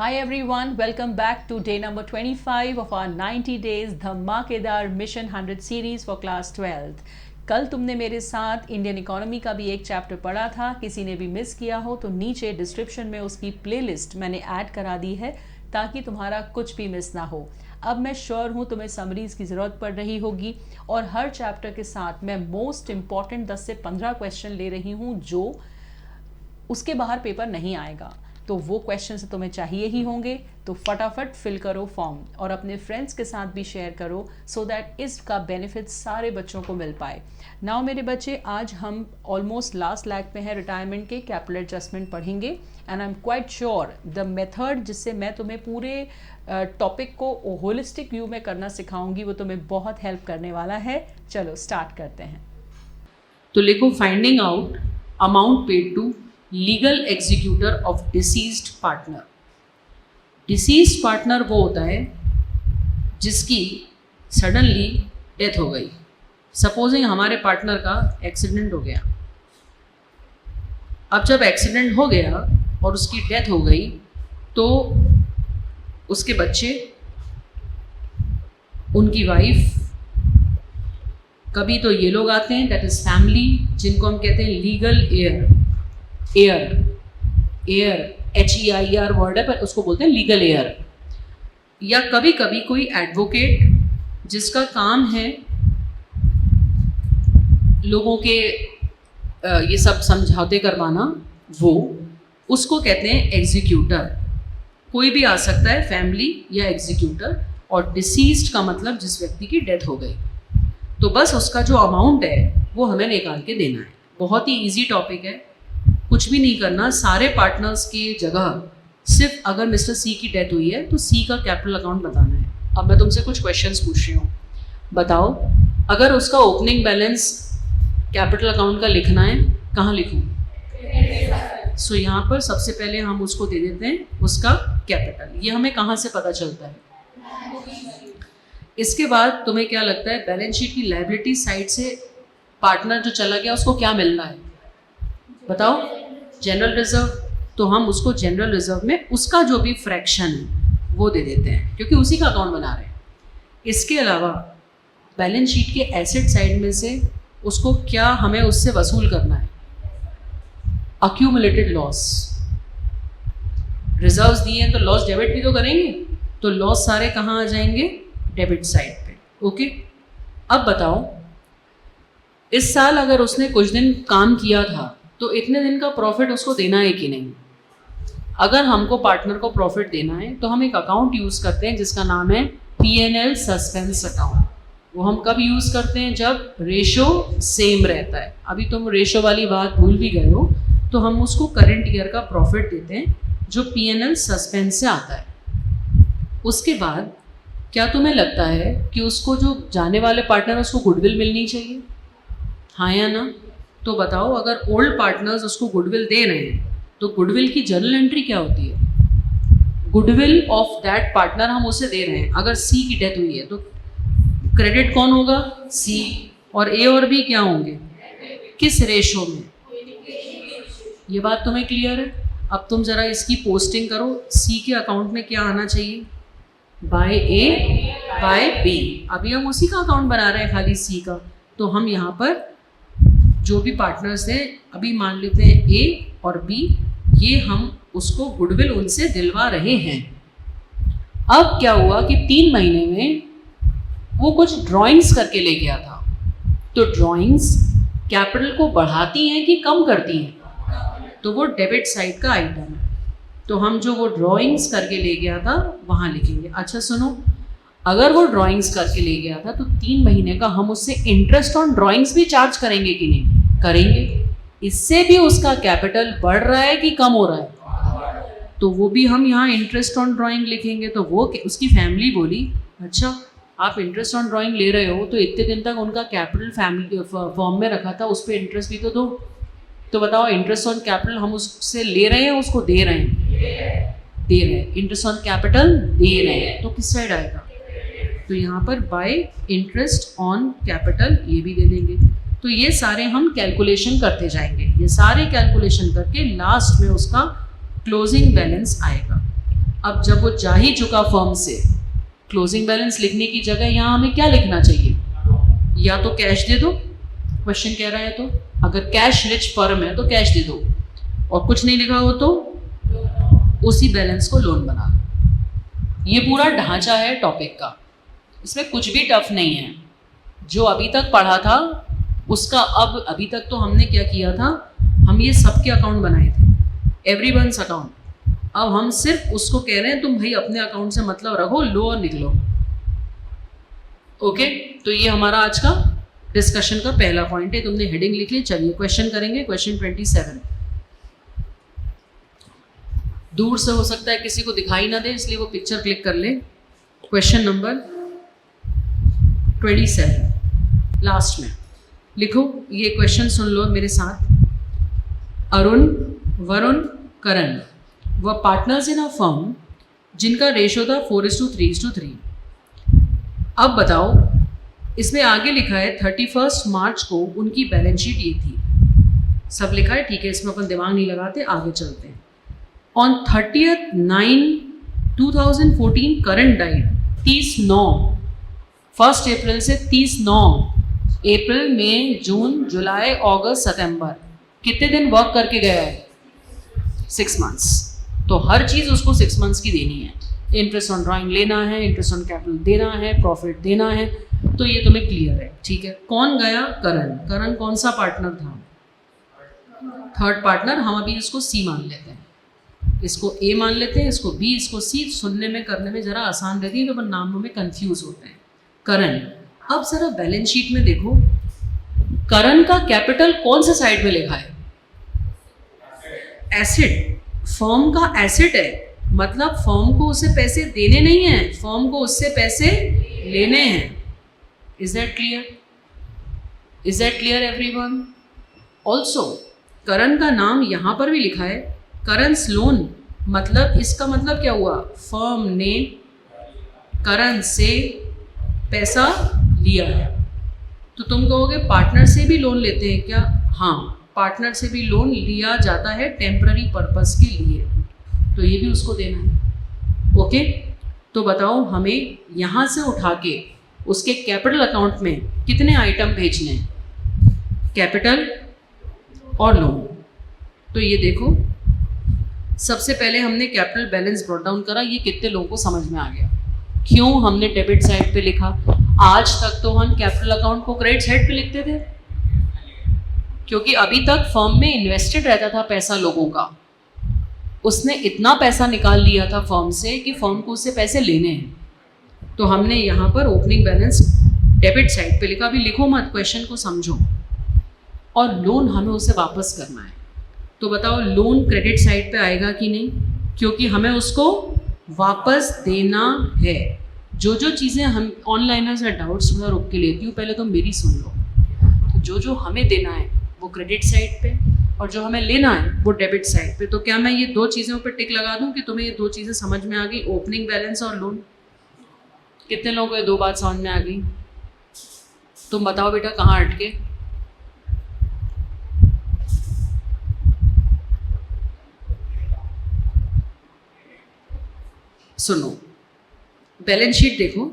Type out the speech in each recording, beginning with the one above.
Hi everyone, welcome back to day number 25 of our 90 days धमाकेदार mission 100 series for class 12th। कल तुमने मेरे साथ इंडियन इकोनॉमी का भी एक चैप्टर पढ़ा था। किसी ने भी मिस किया हो तो नीचे डिस्क्रिप्शन में उसकी प्लेलिस्ट मैंने ऐड करा दी है ताकि तुम्हारा कुछ भी मिस ना हो। अब मैं श्योर हूँ तुम्हें समरीज की ज़रूरत पड़ रही होगी और हर चैप्टर के साथ मैं मोस्ट इम्पॉर्टेंट 10 से 15 क्वेश्चन ले रही हूँ जो उसके बाहर पेपर नहीं आएगा, तो वो क्वेश्चन से तुम्हें चाहिए ही होंगे। तो फटाफट फिल करो फॉर्म और अपने फ्रेंड्स के साथ भी शेयर करो सो दैट इसका बेनिफिट सारे बच्चों को मिल पाए। नाउ मेरे बच्चे, आज हम ऑलमोस्ट लास्ट लैग पे हैं रिटायरमेंट के, कैपिटल एडजस्टमेंट पढ़ेंगे and I am quite sure the method जिससे मैं तुम्हें पूरे टॉपिक को होलिस्टिक व्यू में करना सिखाऊंगी वो तुम्हें बहुत हेल्प करने वाला है। चलो स्टार्ट करते हैं। तो लिखो finding out amount paid to legal executor of deceased partner. Deceased partner वो होता है जिसकी सडनली डेथ हो गई। सपोजिंग हमारे पार्टनर का एक्सीडेंट हो गया। अब जब एक्सीडेंट हो गया और उसकी डेथ हो गई तो उसके बच्चे, उनकी वाइफ, कभी तो ये लोग आते हैं दैट इज फैमिली जिनको हम कहते हैं लीगल एयर HEIR वर्ड है पर उसको बोलते हैं लीगल एयर। या कभी कभी कोई एडवोकेट जिसका काम है लोगों के ये सब समझौते करवाना, वो उसको कहते हैं एग्जीक्यूटर। कोई भी आ सकता है, फैमिली या एग्जीक्यूटर। और डिसीज्ड का मतलब जिस व्यक्ति की डेथ हो गई। तो बस उसका जो अमाउंट है वो हमें निकाल के देना है। बहुत ही इजी टॉपिक है, कुछ भी नहीं करना। सारे पार्टनर्स की जगह सिर्फ अगर मिस्टर सी की डेथ हुई है तो सी का कैपिटल अकाउंट बताना है। अब मैं तुमसे कुछ क्वेश्चंस पूछ रही हूँ, बताओ अगर उसका ओपनिंग बैलेंस कैपिटल अकाउंट का लिखना है, कहाँ लिखूँ? सो यहाँ पर सबसे पहले हम उसको दे देते हैं उसका कैपिटल। ये हमें कहाँ से पता चलता है? इसके बाद तुम्हें क्या लगता है बैलेंस शीट की लायबिलिटी साइड से पार्टनर जो चला गया उसको क्या मिलना है? बताओ। General reserve. तो हम उसको जनरल रिजर्व में उसका जो भी फ्रैक्शन है वो दे देते हैं क्योंकि उसी का अकाउंट बना रहे हैं। इसके अलावा बैलेंस शीट के एसेट साइड में से उसको क्या हमें उससे वसूल करना है? Accumulated loss. रिजर्व्स दिए हैं तो लॉस डेबिट भी तो करेंगे, तो लॉस सारे कहाँ आ जाएंगे? डेबिट साइड पे। ओके, अब बताओ इस साल अगर उसने कुछ दिन काम किया था तो इतने दिन का प्रॉफिट उसको देना है कि नहीं? अगर हमको पार्टनर को प्रॉफिट देना है तो हम एक अकाउंट यूज़ करते हैं जिसका नाम है P&L सस्पेंस अकाउंट। वो हम कब यूज़ करते हैं? जब रेशो सेम रहता है। अभी तुम रेशो वाली बात भूल भी गए हो, तो हम उसको करंट ईयर का प्रॉफिट देते हैं जो P&L सस्पेंस से आता है। उसके बाद क्या तुम्हें लगता है कि उसको जो जाने वाले पार्टनर उसको गुडविल मिलनी चाहिए? हाँ या ना? तो बताओ अगर ओल्ड पार्टनर्स उसको गुडविल दे रहे हैं तो गुडविल की जर्नल एंट्री क्या होती है? गुडविल ऑफ दैट पार्टनर हम उसे दे रहे हैं। अगर सी की डेथ हुई है तो क्रेडिट कौन होगा? सी। और ए और बी क्या होंगे? किस रेशो में? ये बात तुम्हें क्लियर है? अब तुम जरा इसकी पोस्टिंग करो। सी के अकाउंट में क्या आना चाहिए? बाय ए बाय बी। अभी हम उसी का अकाउंट बना रहे हैं खाली सी का। तो हम यहाँ पर जो भी पार्टनर्स हैं, अभी मान लेते हैं ए और बी, ये हम उसको गुडविल उनसे दिलवा रहे हैं। अब क्या हुआ कि 3 महीने में वो कुछ ड्राइंग्स करके ले गया था। तो ड्राइंग्स कैपिटल को बढ़ाती हैं कि कम करती हैं? तो वो डेबिट साइड का आइटम है। तो हम जो वो ड्राइंग्स करके ले गया था वहाँ लिखेंगे। अच्छा सुनो, अगर वो ड्राइंग्स करके ले गया था तो 3 महीने का हम उससे इंटरेस्ट ऑन ड्राइंग्स भी चार्ज करेंगे कि नहीं? करेंगे। इससे भी उसका कैपिटल बढ़ रहा है कि कम हो रहा है? तो वो भी हम यहाँ इंटरेस्ट ऑन ड्राइंग लिखेंगे। तो वो उसकी फैमिली बोली, अच्छा आप इंटरेस्ट ऑन ड्राइंग ले रहे हो तो इतने दिन तक उनका कैपिटल फैमिली फॉर्म में रखा था, उस पर इंटरेस्ट भी तो दो। तो बताओ इंटरेस्ट ऑन कैपिटल हम उससे ले रहे हैं, उसको दे रहे हैं? दे रहे हैं। इंटरेस्ट ऑन कैपिटल दे रहे हैं, तो किस साइड आएगा? तो यहाँ पर बाय इंटरेस्ट ऑन कैपिटल ये भी दे देंगे। तो ये सारे हम कैलकुलेशन करते जाएंगे। ये सारे कैलकुलेशन करके लास्ट में उसका क्लोजिंग बैलेंस आएगा। अब जब वो जा ही चुका फर्म से, क्लोजिंग बैलेंस लिखने की जगह यहाँ हमें क्या लिखना चाहिए? या तो कैश दे दो, क्वेश्चन कह रहा है तो, अगर कैश रिच फर्म है तो कैश दे दो, और कुछ नहीं लिखा हो तो उसी बैलेंस को लोन बना दो। ये पूरा ढांचा है टॉपिक का, इसमें कुछ भी टफ नहीं है। जो अभी तक पढ़ा था उसका अब अभी तक तो हमने क्या किया था, हम ये सबके अकाउंट बनाए थे, एवरीवन्स अकाउंट। अब हम सिर्फ उसको कह रहे हैं तुम भाई अपने अकाउंट से मतलब रखो, लो और निकलो। ओके, तो ये हमारा आज का डिस्कशन का पहला पॉइंट है। तुमने हेडिंग लिख ली, चलिए क्वेश्चन करेंगे। क्वेश्चन 27 दूर से हो सकता है किसी को दिखाई ना दे, इसलिए वो पिक्चर क्लिक कर ले। क्वेश्चन नंबर 27 लास्ट में लिखो, ये क्वेश्चन सुन लो मेरे साथ। अरुण, वरुण, करण व पार्टनर्स इन अ फर्म जिनका रेशो था 4:3:3। अब बताओ, इसमें आगे लिखा है 31 मार्च को उनकी बैलेंस शीट ये थी। सब लिखा है, ठीक है, इसमें अपन दिमाग नहीं लगाते, आगे चलते हैं। ऑन 30/9/2014 करण डाइड 30/9, 1 अप्रैल से 30/9, अप्रैल, मई, जून, जुलाई, अगस्त, सितंबर, कितने दिन वर्क करके गया है? 6 मंथ्स। तो हर चीज़ उसको 6 मंथ्स की देनी है। इंटरेस्ट ऑन ड्राइंग लेना है, इंटरेस्ट ऑन कैपिटल देना है, प्रॉफिट देना है, तो ये तुम्हें क्लियर है, ठीक है। कौन गया? करण। करण कौन सा पार्टनर था? Third partner. हम अभी इसको सी मान लेते हैं, इसको ए मान लेते हैं, इसको बी, इसको सी। सुनने में करने में ज़रा आसान रहती है, तो अपन नामों में कंफ्यूज होते हैं। करण। अब ज़रा बैलेंस शीट में देखो, करण का कैपिटल कौन से साइड में लिखा है? एसेट। फर्म का एसेट है, मतलब फर्म को उससे पैसे देने नहीं है, फर्म को उससे पैसे लेने हैं। Is that clear? Is that clear everyone? Also Karan का नाम यहाँ पर भी लिखा है, करन्स लोन, मतलब इसका मतलब क्या हुआ? फर्म ने करण से पैसा लिया है। तो तुम कहोगे पार्टनर से भी लोन लेते हैं क्या? हाँ, पार्टनर से भी लोन लिया जाता है टेम्पररी पर्पस के लिए, तो ये भी उसको देना है। ओके, तो बताओ हमें यहाँ से उठा के उसके कैपिटल अकाउंट में कितने आइटम भेजने हैं? कैपिटल और लोन। तो ये देखो, सबसे पहले हमने कैपिटल बैलेंस ब्रॉट डाउन करा, ये कितने लोगों को समझ में आ गया? क्यों हमने डेबिट साइड पे लिखा? आज तक तो हम कैपिटल अकाउंट को क्रेडिट साइड पे लिखते थे, क्योंकि अभी तक फर्म में इन्वेस्टेड रहता था पैसा लोगों का। उसने इतना पैसा निकाल लिया था फर्म से कि फर्म को उससे पैसे लेने हैं। तो हमने यहाँ पर ओपनिंग बैलेंस डेबिट साइड पे लिखा। अभी लिखो मत, क्वेश्चन को समझो। और लोन हमें उसे वापस करना है, तो बताओ लोन क्रेडिट साइड पे आएगा कि नहीं? क्योंकि हमें उसको वापस देना है। जो जो चीज़ें हम ऑनलाइनर्स या डाउट्स में रोक के लेती हूँ, पहले तो मेरी सुन लो। तो जो जो हमें देना है वो क्रेडिट साइड पे, और जो हमें लेना है वो डेबिट साइड पे। तो क्या मैं ये दो चीज़ों पे टिक लगा दूं कि तुम्हें ये दो चीज़ें समझ में आ गई, ओपनिंग बैलेंस और लोन? कितने लोगों को ये दो बात समझ में आ गई? तुम बताओ बेटा, कहाँ अटके? सुनो, बैलेंस शीट देखो,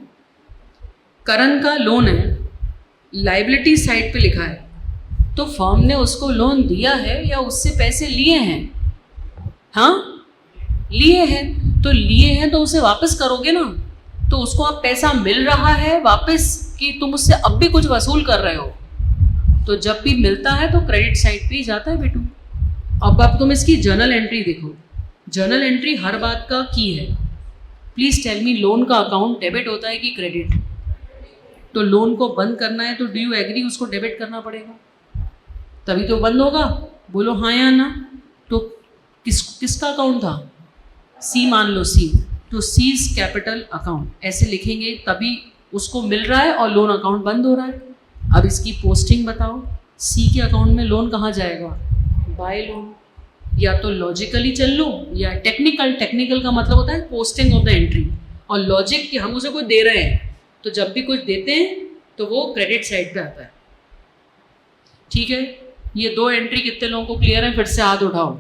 करण का लोन है, लाइबिलिटी साइड पे लिखा है, तो फर्म ने उसको लोन दिया है या उससे पैसे लिए हैं? हाँ, लिए हैं। तो लिए हैं तो उसे वापस करोगे ना। तो उसको अब पैसा मिल रहा है वापस, कि तुम उससे अब भी कुछ वसूल कर रहे हो? तो जब भी मिलता है तो क्रेडिट साइड पे ही जाता है बेटू। अब तुम इसकी जर्नल एंट्री देखो। जर्नल एंट्री हर बात का की है। प्लीज़ टेल मी, लोन का अकाउंट डेबिट होता है कि क्रेडिट? तो लोन को बंद करना है तो डू यू एग्री उसको डेबिट करना पड़ेगा, तभी तो बंद होगा। बोलो हाँ या ना। तो किसका अकाउंट था? सी मान लो, सी। तो सीज कैपिटल अकाउंट ऐसे लिखेंगे, तभी उसको मिल रहा है और लोन अकाउंट बंद हो रहा है। अब इसकी पोस्टिंग बताओ, सी के अकाउंट में लोन कहाँ जाएगा? Bye loan. या तो लॉजिकली चल लो या टेक्निकल का मतलब होता है पोस्टिंग ऑफ द एंट्री, और लॉजिक कि हम उसे कुछ दे रहे हैं, तो जब भी कुछ देते हैं तो वो क्रेडिट साइड पे आता है। ठीक है, ये दो एंट्री कितने लोगों को क्लियर है? फिर से हाथ उठाओ।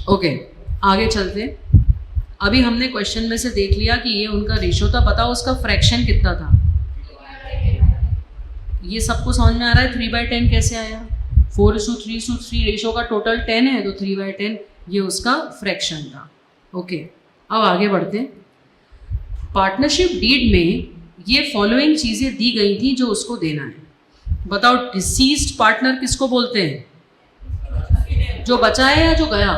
ओके, आगे चलते हैं। अभी हमने क्वेश्चन में से देख लिया कि ये उनका रेशो था, बताओ उसका फ्रैक्शन कितना था। ये सबको समझ में आ रहा है 3/10 कैसे आया। 4:3:3 रेशो का टोटल 10 है, तो 3/10 ये उसका फ्रैक्शन था। ओके, अब आगे बढ़ते हैं। पार्टनरशिप डीड में ये फॉलोइंग चीज़ें दी गई थी जो उसको देना है। बताओ डिसीज्ड पार्टनर किसको बोलते हैं, जो बचा है या जो गया,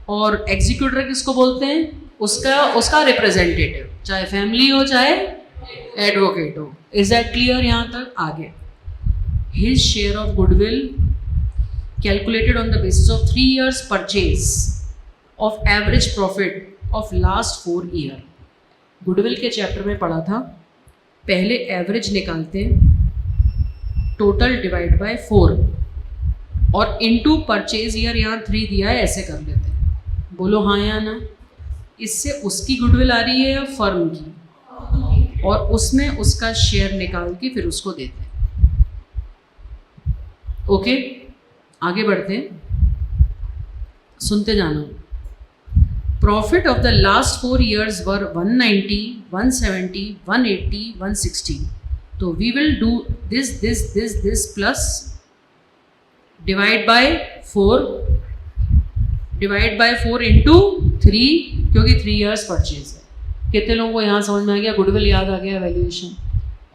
और एग्जीक्यूटर किसको बोलते हैं, उसका रिप्रेजेंटेटिव, चाहे फैमिली हो चाहे एडवोकेट हो। इज दैट क्लियर यहाँ तक। आगे, his share of goodwill calculated on the basis of 3 years purchase of average profit of last 4 year। Goodwill के चैप्टर में पढ़ा था, पहले एवरेज निकालते हैं, टोटल डिवाइड बाय 4 और इनटू परचेज ईयर, यहाँ 3 दिया है, ऐसे कर लेते हैं। बोलो हाँ या ना। इससे उसकी गुडविल आ रही है या फर्म की, और उसमें उसका शेयर निकाल के फिर उसको देते हैं। ओके, आगे बढ़ते हैं, सुनते जाना। Profit of the last 4 years were 190, 170, 180, 160। तो we will do this plus divide by 4 into 3, क्योंकि 3 years परचेज है। कितने लोगों को यहाँ समझ में आ गया, गुडविल याद आ गया, वैल्यूएशन,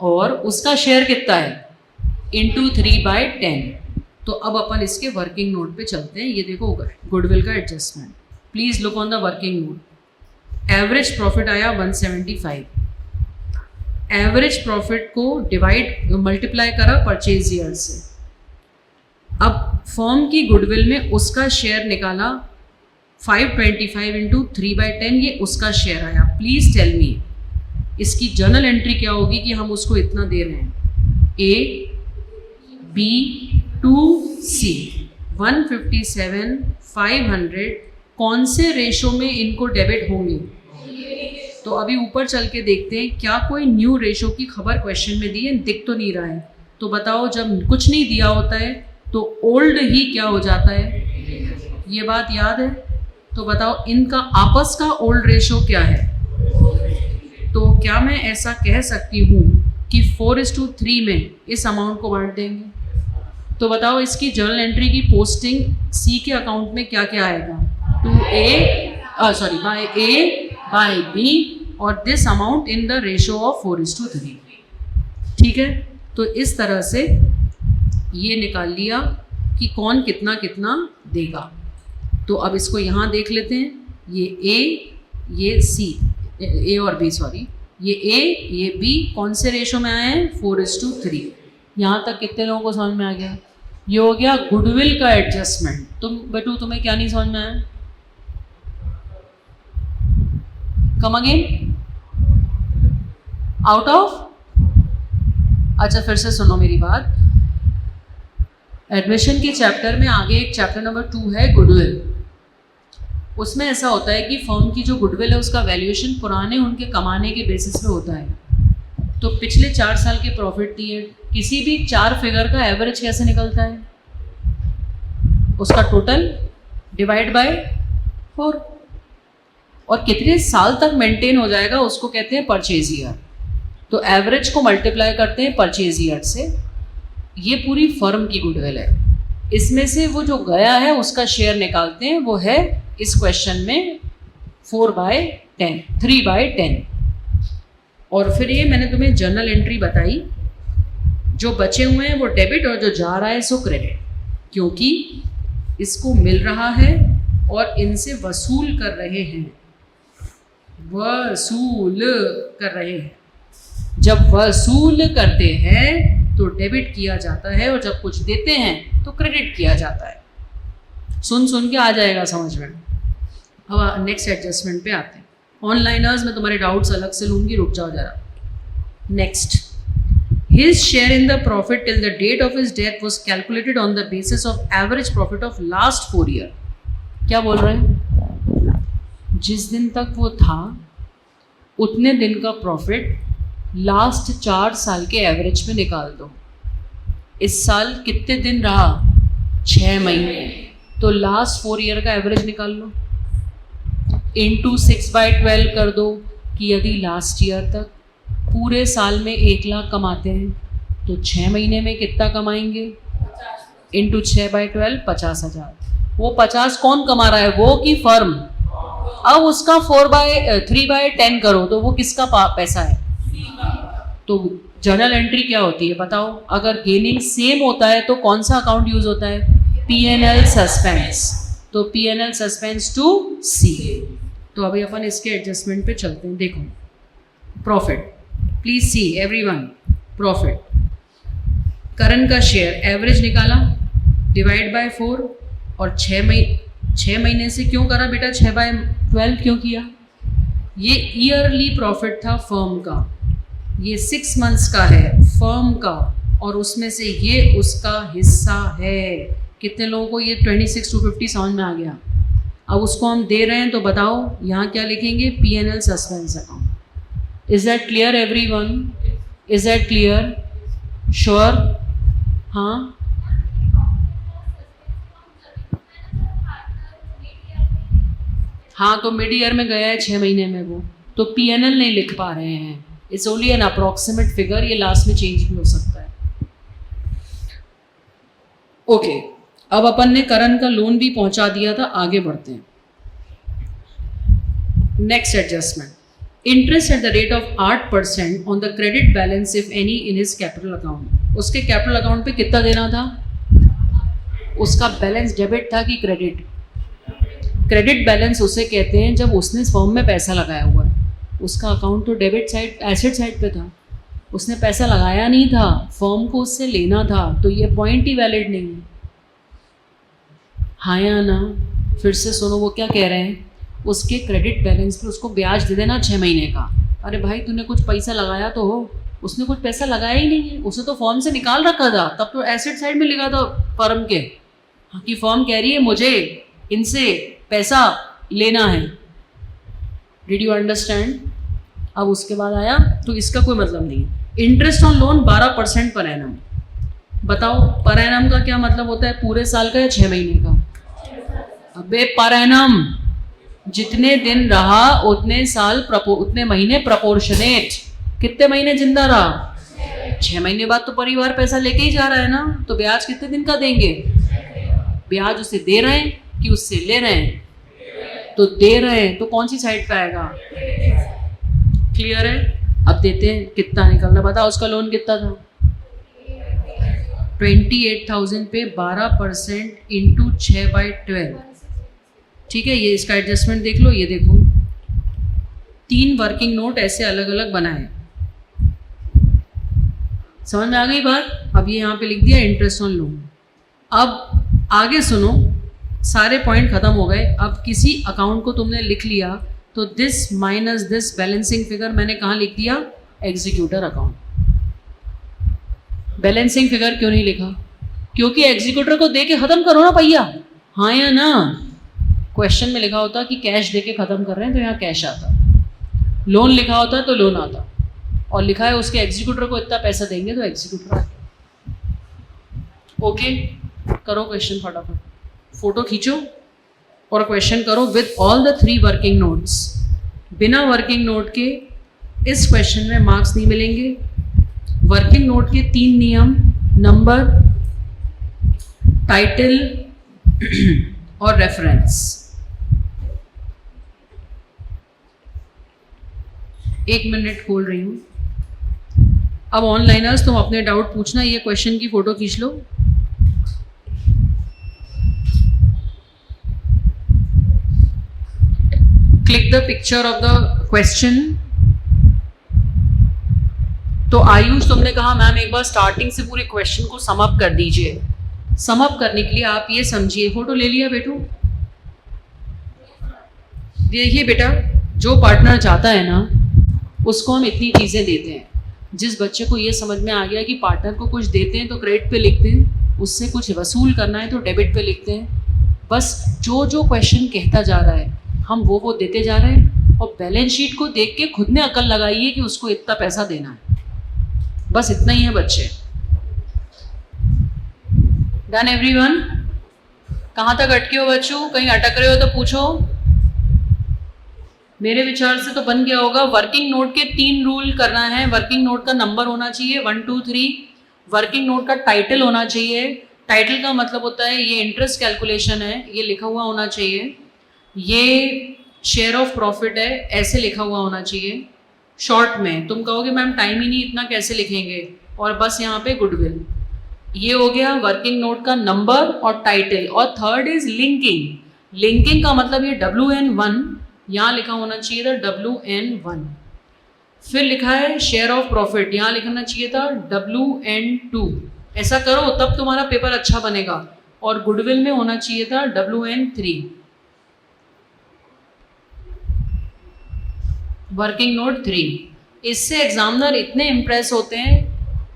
और उसका शेयर कितना है, इंटू 3/10। तो अब अपन इसके वर्किंग नोट पे चलते हैं। ये देखो गुडविल का adjustment, please look on the working note. Average profit आया 175, एवरेज प्रॉफिट को मल्टीप्लाई करा परचेज ईयर से। अब फर्म की गुडविल में उसका शेयर निकाला, 525 इंटू 3/10, ये उसका शेयर आया। प्लीज टेल मी इसकी जर्नल एंट्री क्या होगी कि हम उसको इतना दे रहे हैं। A, B to C 157, 500 कौन से रेशो में इनको डेबिट होंगे। तो अभी ऊपर चल के देखते हैं क्या कोई न्यू रेशो की खबर क्वेश्चन में दी है, दिख तो नहीं रहा है। तो बताओ, जब कुछ नहीं दिया होता है तो ओल्ड ही क्या हो जाता है, ये बात याद है। तो बताओ इनका आपस का ओल्ड रेशो क्या है। तो क्या मैं ऐसा कह सकती हूँ कि 4:3 में इस अमाउंट को बांट देंगे। तो बताओ इसकी जर्नल एंट्री की पोस्टिंग सी के अकाउंट में क्या क्या आएगा, बाय ए बाय बी, और this amount in the ratio of 4:3। ठीक है, तो इस तरह से ये निकाल लिया कि कौन कितना कितना देगा। तो अब इसको यहाँ देख लेते हैं, ये ए, ये सी, ए और बी, सॉरी, ये ए ये बी कौन से रेशो में आए हैं, 4:3। यहाँ तक कितने लोगों को समझ में आ गया। ये हो गया गुडविल का एडजस्टमेंट। तुम्हें क्या नहीं समझ में आया, कम अगेन, आउट ऑफ। अच्छा फिर से सुनो मेरी बात। एडमिशन के चैप्टर में आगे एक चैप्टर नंबर 2 है गुडविल। उसमें ऐसा होता है कि फर्म की जो गुडविल है उसका वैल्यूएशन पुराने उनके कमाने के बेसिस पे होता है। तो पिछले 4 साल के प्रॉफिट दिए, किसी भी 4 फिगर का एवरेज कैसे निकलता है, उसका टोटल डिवाइड बाय 4, और कितने साल तक मेंटेन हो जाएगा उसको कहते हैं परचेज ईयर। तो एवरेज को मल्टीप्लाई करते हैं परचेज ईयर से। ये पूरी फर्म की गुडविल है, इसमें से वो जो गया है उसका शेयर निकालते हैं, वो है इस क्वेश्चन में 4/10, 3/10। और फिर ये मैंने तुम्हें जर्नल एंट्री बताई, जो बचे हुए हैं वो डेबिट और जो जा रहा है सो क्रेडिट, क्योंकि इसको मिल रहा है और इनसे वसूल कर रहे हैं, वसूल कर रहे हैं। जब वसूल करते हैं तो डेबिट किया जाता है, और जब कुछ देते हैं तो क्रेडिट किया जाता है। सुन के आ जाएगा समझ में। अब नेक्स्ट एडजस्टमेंट पे आते हैं। ऑनलाइनर्स में तुम्हारे डाउट्स अलग से लूँगी, रुक जाओ जरा। Next, his share in the profit till the date of his death was calculated on the basis of average profit of last 4 year। क्या बोल रहे हैं, जिस दिन तक वो था उतने दिन का प्रॉफिट लास्ट 4 साल के एवरेज में निकाल दो। इस साल कितने दिन रहा, 6 महीने, तो लास्ट 4 ईयर का एवरेज निकाल लो, इंटू 6/12 कर दो कि यदि लास्ट ईयर तक पूरे साल में 1 लाख कमाते हैं तो 6 महीने में कितना कमाएंगे, इंटू 6/12 50,000। वो 50 कौन कमा रहा है, वो की फर्म। अब उसका 3/10 करो तो वो किसका पैसा है। तो जर्नल एंट्री क्या होती है बताओ, अगर गेनिंग सेम होता है तो कौन सा अकाउंट यूज होता है, P&L सस्पेंस। तो P&L सस्पेंस टू सी। तो अभी अपन इसके एडजस्टमेंट पे चलते हैं। देखो profit, please see everyone, profit current का शेयर एवरेज निकाला, डिवाइड बाय 4, और 6 महीने से क्यों करा बेटा, 6/12 क्यों किया, ये ईयरली प्रॉफिट था फर्म का, ये 6 मंथ्स का है फर्म का, और उसमें से ये उसका हिस्सा है। कितने लोगों को ये 26,250 समझ में आ गया। अब उसको हम दे रहे हैं तो बताओ यहाँ क्या लिखेंगे, P&L suspense account. Is that clear everyone, is that clear, sure? हाँ, हाँ, तो मिड ईयर में गया है 6 महीने में वो, तो P&L नहीं लिख पा रहे हैं, it's only an approximate figure, ये लास्ट में चेंज भी हो सकता है। ओके, अब अपन ने करण का लोन भी पहुंचा दिया था, आगे बढ़ते हैं। Next adjustment, interest at the rate of 8% on the credit balance if any in his capital account. उसके कैपिटल अकाउंट पे कितना देना था, उसका बैलेंस डेबिट था कि क्रेडिट? क्रेडिट बैलेंस उसे कहते हैं जब उसने फर्म में पैसा लगाया हुआ है, उसका अकाउंट तो डेबिट साइड, एसेट साइड पे था, उसने पैसा लगाया नहीं था, फर्म को उससे लेना था, तो ये पॉइंट ही वैलिड नहीं है। हाँ या ना? फिर से सुनो वो क्या कह रहे हैं, उसके क्रेडिट बैलेंस पे उसको ब्याज दे देना 6 महीने का। अरे भाई तूने कुछ पैसा लगाया तो हो, उसने कुछ पैसा लगाया ही नहीं है, उसे तो फर्म से निकाल रखा था, तब तो एसेट साइड में लिखा था फर्म के, कि फर्म कह रही है मुझे इनसे पैसा लेना है। Did you understand? अब उसके बाद आया तो इसका कोई मतलब नहीं है। Interest on loan 12% per annum. बताओ पर एनम का क्या मतलब होता है, पूरे साल का या 6 महीने का? अबे पर एनम, जितने दिन रहा उतने साल उतने महीने प्रपोर्शनेट। कितने महीने जिंदा रहा? 6 महीने बाद तो परिवार पैसा लेके ही जा रहा है ना, तो ब्याज कितने दिन का देंगे? ब्याज उसे दे रहे हैं कि उससे ले रहे हैं? तो दे रहे हैं, तो कौन सी साइड पे आएगा? क्लियर है? अब देते हैं, कितना निकलना बताओ, उसका लोन कितना था? 28,000 पे 12% इंटू 6/12। ठीक है, ये इसका एडजस्टमेंट देख लो, ये देखो 3 वर्किंग नोट ऐसे अलग अलग बनाए, समझ में आ गई बात? अब ये यहाँ पे लिख दिया इंटरेस्ट ऑन लोन। अब आगे सुनो, सारे पॉइंट खत्म हो गए। अब किसी अकाउंट को तुमने लिख लिया तो this minus this balancing figure मैंने कहाँ लिख दिया? Executor account. बैलेंसिंग फिगर क्यों नहीं लिखा? क्योंकि एग्जीक्यूटर को दे के खत्म करो ना भैया, हाँ या ना? क्वेश्चन में लिखा होता कि कैश दे के खत्म कर रहे हैं तो यहाँ कैश आता, लोन लिखा होता तो लोन आता, और लिखा है उसके एग्जीक्यूटर को इतना पैसा देंगे तो एग्जीक्यूटर आता। ओके, करो क्वेश्चन फटाफट, फोटो खींचो और क्वेश्चन करो with all the 3 working notes. बिना वर्किंग नोट के इस क्वेश्चन में मार्क्स नहीं मिलेंगे। वर्किंग नोट के 3 नियम, नंबर, टाइटल और रेफरेंस। 1 मिनट खोल रही हूँ। अब ऑनलाइनर्स तुम अपने डाउट पूछना, ये क्वेश्चन की फोटो खींच लो। Click the picture of the question. तो आयुष तुमने कहा मैम एक बार स्टार्टिंग से पूरे क्वेश्चन को सम अप कर दीजिए। सम अप करने के लिए आप ये समझिए, फोटो ले लिया बेटू? देखिए बेटा, जो पार्टनर चाहता है ना उसको हम इतनी चीज़ें देते हैं। जिस बच्चे को ये समझ में आ गया कि पार्टनर को कुछ देते हैं तो क्रेडिट पे लिखते हैं, उससे कुछ वसूल करना है तो डेबिट पे लिखते हैं। बस जो जो क्वेश्चन कहता जा रहा है हम वो देते जा रहे हैं, और बैलेंस शीट को देख के खुद ने अकल लगाइए कि उसको इतना पैसा देना है। बस इतना ही है बच्चे। Done everyone? कहाँ तक अटके हो बच्चों? कहीं अटक रहे हो तो पूछो। मेरे विचार से तो बन गया होगा। वर्किंग नोट के 3 रूल करना है। वर्किंग नोट का नंबर होना चाहिए 1 2 3। वर्किंग नोट का टाइटल होना चाहिए। टाइटल का मतलब होता है ये इंटरेस्ट कैलकुलेशन है, ये लिखा हुआ होना चाहिए। ये शेयर ऑफ प्रॉफिट है, ऐसे लिखा हुआ होना चाहिए शॉर्ट में। तुम कहोगे मैम टाइम ही नहीं, इतना कैसे लिखेंगे, और बस यहाँ पे गुडविल। ये हो गया वर्किंग नोट का नंबर और टाइटल। और थर्ड इज लिंकिंग। लिंकिंग का मतलब ये WN1 यहाँ लिखा होना चाहिए था WN1। फिर लिखा है शेयर ऑफ प्रॉफिट, यहाँ लिखना चाहिए था WN2। ऐसा करो तब तुम्हारा पेपर अच्छा बनेगा। और गुडविल में होना चाहिए था WN3। Working note 3। इससे एग्जामिनर इतने इम्प्रेस होते हैं।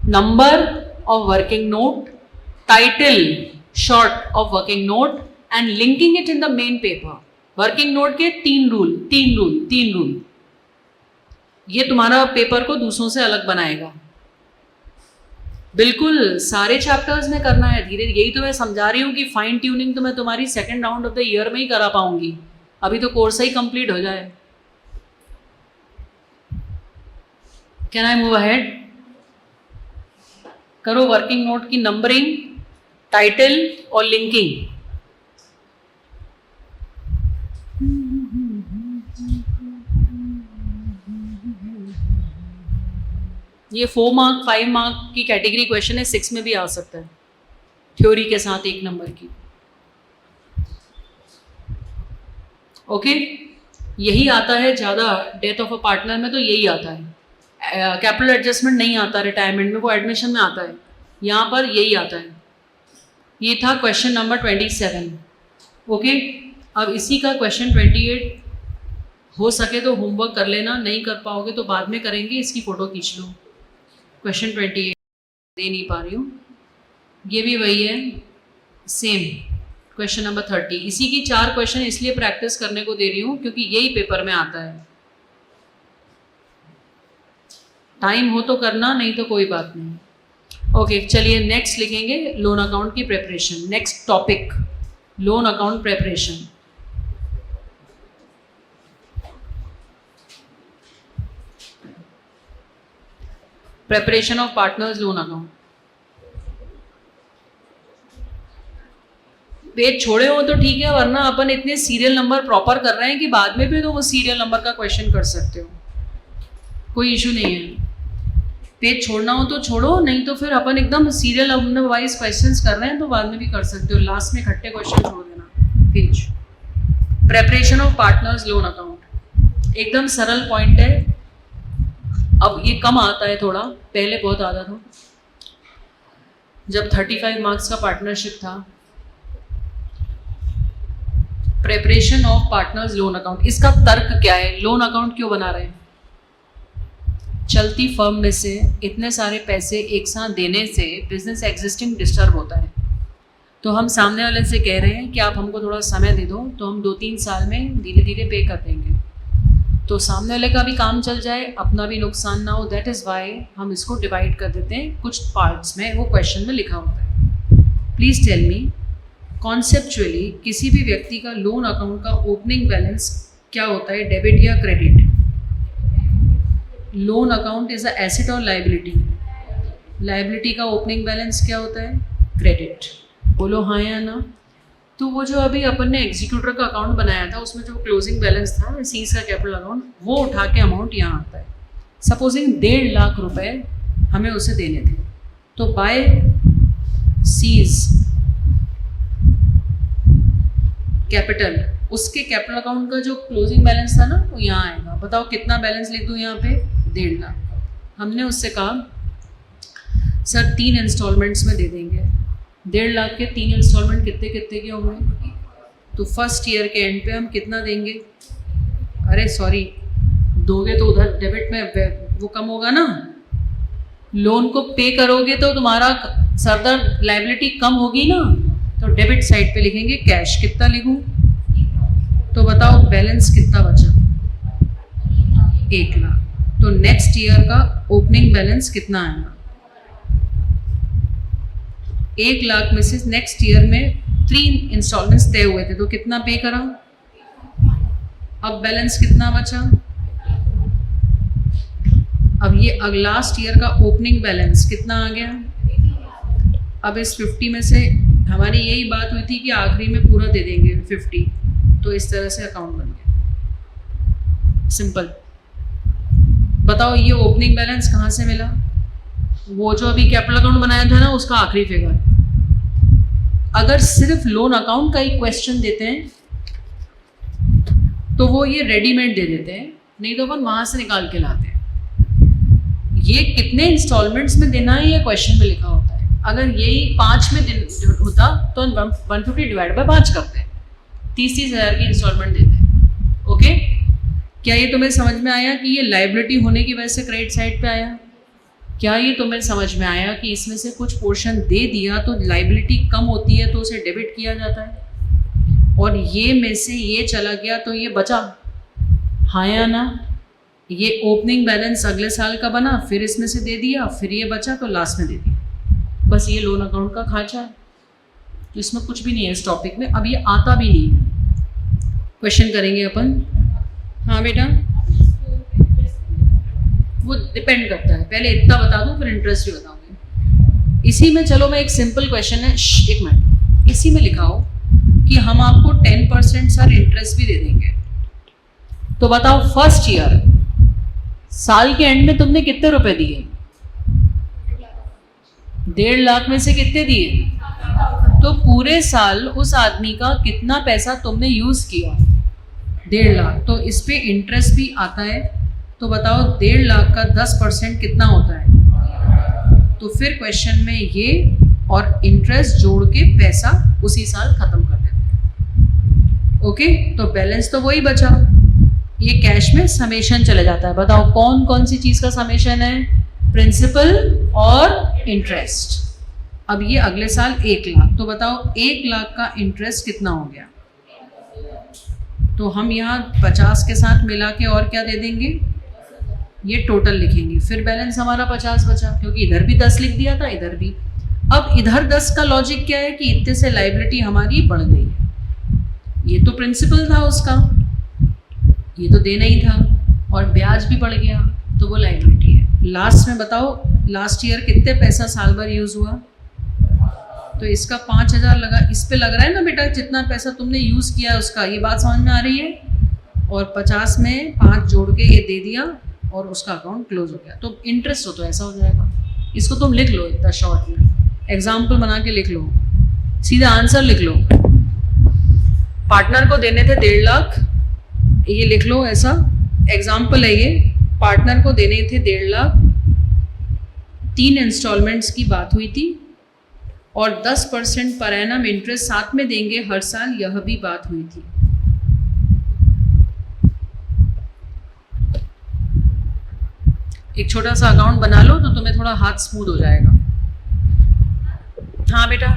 Number of working note, title short of working note and linking it in the main paper. Working note के 3 रूल। ये तुम्हारा पेपर को दूसरों से अलग बनाएगा। बिल्कुल सारे चैप्टर्स में करना है धीरे। यही तो मैं समझा रही हूँ कि फाइन ट्यूनिंग तो मैं तुम्हारी second round of the year में ही करा पाऊंगी। अभी तो कोर्स ही कंप्लीट हो जाए। Can I move ahead? करो वर्किंग नोट की नंबरिंग, टाइटल और लिंकिंग। ये 4 मार्क 5 मार्क की कैटेगरी क्वेश्चन है, 6 में भी आ सकता है, थ्योरी के साथ 1 नंबर की। ओके, यही आता है ज़्यादा। डेथ ऑफ अ पार्टनर में तो यही आता है। कैपिटल एडजस्टमेंट नहीं आता रिटायरमेंट में, वो एडमिशन में आता है। यहाँ पर यही आता है। ये था क्वेश्चन नंबर 27। ओके, अब इसी का क्वेश्चन 28 हो सके तो होमवर्क कर लेना, नहीं कर पाओगे तो बाद में करेंगे। इसकी फ़ोटो खींच लो। क्वेश्चन 28 दे नहीं पा रही हूँ। ये भी वही है, सेम क्वेश्चन नंबर 30। इसी की 4 क्वेश्चन इसलिए प्रैक्टिस करने को दे रही हूँ क्योंकि यही पेपर में आता है। टाइम हो तो करना, नहीं तो कोई बात नहीं। ओके, चलिए नेक्स्ट लिखेंगे लोन अकाउंट की preparation. Next topic loan account preparation. Preparation of partners loan account. Page छोड़े हो तो ठीक है, वरना अपन इतने सीरियल नंबर प्रॉपर कर रहे हैं कि बाद में भी तो वो सीरियल नंबर का क्वेश्चन कर सकते हो, कोई इशू नहीं है। पेज छोड़ना हो तो छोड़ो, नहीं तो फिर अपन एकदम सीरियल नंबर वाइज क्वेश्चंस कर रहे हैं तो बाद में भी कर सकते हो। लास्ट में इकट्ठे क्वेश्चन छोड़ देना page. Preparation of partners loan account एकदम सरल पॉइंट है। अब ये कम आता है थोड़ा, पहले बहुत आता था जब 35 मार्क्स का पार्टनरशिप था। Preparation of partners loan account, इसका तर्क क्या है? लोन अकाउंट क्यों बना रहे हैं? चलती फर्म में से इतने सारे पैसे एक साथ देने से बिजनेस एग्जिस्टिंग डिस्टर्ब होता है। तो हम सामने वाले से कह रहे हैं कि आप हमको थोड़ा समय दे दो, तो हम 2-3 साल में धीरे धीरे पे कर देंगे, तो सामने वाले का भी काम चल जाए, अपना भी नुकसान ना हो। दैट इज़ वाई हम इसको डिवाइड कर देते हैं कुछ पार्ट्स में। वो क्वेश्चन में लिखा होता है। प्लीज़ टेल मी, कॉन्सेप्चुअली किसी भी व्यक्ति का लोन अकाउंट का ओपनिंग बैलेंस क्या होता है, डेबिट या credit? Loan account is a asset और लाइबिलिटी? लाइबिलिटी का ओपनिंग बैलेंस क्या होता है? क्रेडिट। बोलो हाँ या ना। तो वो जो अभी अपन ने एग्जीक्यूटर का अकाउंट बनाया था, उसमें जो क्लोजिंग बैलेंस था सीज का कैपिटल अकाउंट, वो उठा के अमाउंट यहाँ आता है। सपोजिंग 1.5 लाख रुपए हमें उसे देने थे, तो बाय सीज कैपिटल उसके कैपिटल अकाउंट का जो क्लोजिंग बैलेंस था ना, वो यहाँ आएगा। बताओ कितना बैलेंस लिख दूँ यहाँ पे? 1.5 लाख। हमने उससे कहा सर 3 इंस्टॉलमेंट्स में दे देंगे। 1.5 लाख के 3 इंस्टॉलमेंट कितने कितने के होंगे? तो फर्स्ट ईयर के एंड पे हम कितना देंगे? अरे सॉरी, दोगे तो उधर डेबिट में वो कम होगा ना। लोन को पे करोगे तो तुम्हारा फर्दर लाइबिलिटी कम होगी ना, तो डेबिट साइड पे लिखेंगे कैश। कितना लिखूं? तो बताओ बैलेंस कितना बचा? 1 लाख। तो नेक्स्ट ईयर का ओपनिंग बैलेंस कितना आएगा? 1 लाख में से नेक्स्ट ईयर में 3 इंस्टॉलमेंट्स तय हुए थे, तो कितना पे करा, अब बैलेंस कितना बचा, अब ये लास्ट ईयर का ओपनिंग बैलेंस कितना आ गया। अब इस 50 में से हमारी यही बात हुई थी कि आखिरी में पूरा दे देंगे 50, तो इस तरह से अकाउंट बन गया, सिंपल। बताओ ये ओपनिंग बैलेंस कहाँ से मिला, वो जो अभी कैपिटल अकाउंट बनाया था ना उसका आखिरी फिगर। अगर सिर्फ लोन अकाउंट का ही क्वेश्चन देते हैं तो वो ये रेडीमेड दे देते हैं, नहीं तो अपन वहां से निकाल के लाते हैं। ये कितने इंस्टॉलमेंट्स में देना है ये क्वेश्चन में लिखा होता है। अगर यही 5 में दिन होता तो 150 डिवाइड बाय 5 करते हैं, 30 हज़ार की इंस्टॉलमेंट देते हैं। ओके, क्या ये तुम्हें समझ में आया कि ये लाइबिलिटी होने की वजह से क्रेडिट साइड पे आया? क्या ये तुम्हें समझ में आया कि इसमें से कुछ पोर्शन दे दिया तो लाइबिलिटी कम होती है तो उसे डेबिट किया जाता है, और ये में से ये चला गया तो ये बचा, हाँ या ना? ये ओपनिंग बैलेंस अगले साल का बना, फिर इसमें से दे दिया, फिर ये बचा तो लास्ट में दे दिया। बस ये लोन अकाउंट का खांचा है, तो इसमें कुछ भी नहीं है इस टॉपिक में। अब ये आता भी नहीं है। क्वेश्चन करेंगे अपन। हाँ बेटा, वो डिपेंड करता है, पहले इतना बता दूं फिर इंटरेस्ट भी बताऊंगी। इसी में चलो मैं एक सिंपल क्वेश्चन है, एक मिनट, इसी में लिखा हो कि हम आपको 10% सर इंटरेस्ट भी दे देंगे, तो बताओ फर्स्ट ईयर साल के एंड में तुमने कितने रुपए दिए? 1.5 लाख में से कितने दिए? तो पूरे साल उस आदमी का कितना पैसा तुमने यूज किया? 1.5 लाख। तो इस पे इंटरेस्ट भी आता है, तो बताओ 1.5 लाख का 10% कितना होता है? तो फिर क्वेश्चन में ये और इंटरेस्ट जोड़ के पैसा उसी साल खत्म कर देते हैं। ओके, तो बैलेंस तो वही बचा, ये कैश में समेशन चले जाता है। बताओ कौन कौन सी चीज का समेशन है? प्रिंसिपल और इंटरेस्ट। अब ये अगले साल 1 लाख, तो बताओ 1 लाख का इंटरेस्ट कितना हो गया? तो हम यहाँ 50 के साथ मिला के और क्या दे देंगे, ये टोटल लिखेंगे, फिर बैलेंस हमारा 50 बचा, क्योंकि इधर भी 10 लिख दिया था, इधर भी। अब इधर 10 का लॉजिक क्या है कि इतने से लाइबिलिटी हमारी बढ़ गई है, ये तो प्रिंसिपल था उसका, ये तो देना ही था, और ब्याज भी बढ़ गया, तो वो लाइबिलिटी है। लास्ट में बताओ लास्ट ईयर कितने पैसा साल भर यूज़ हुआ? तो इसका 5,000 लगा, इस पे लग रहा है ना बेटा, जितना पैसा तुमने यूज़ किया है उसका, ये बात समझ में आ रही है? और 50 में 5 जोड़ के ये दे दिया और उसका अकाउंट क्लोज हो गया। तो इंटरेस्ट हो तो ऐसा हो जाएगा। इसको तुम लिख लो इतना शॉर्ट में, एग्जाम्पल बना के लिख लो, सीधा आंसर लिख लो। पार्टनर को देने थे 1.5 लाख, ये लिख लो, ऐसा एग्जाम्पल है ये। पार्टनर को देने थे 1.5 लाख, 3 इंस्टॉलमेंट्स की बात हुई थी, और 10% पर एनम इंटरेस्ट साथ में देंगे हर साल, यह भी बात हुई थी। एक छोटा सा अकाउंट बना लो तो तुम्हें थोड़ा हाथ स्मूथ हो जाएगा। हाँ बेटा,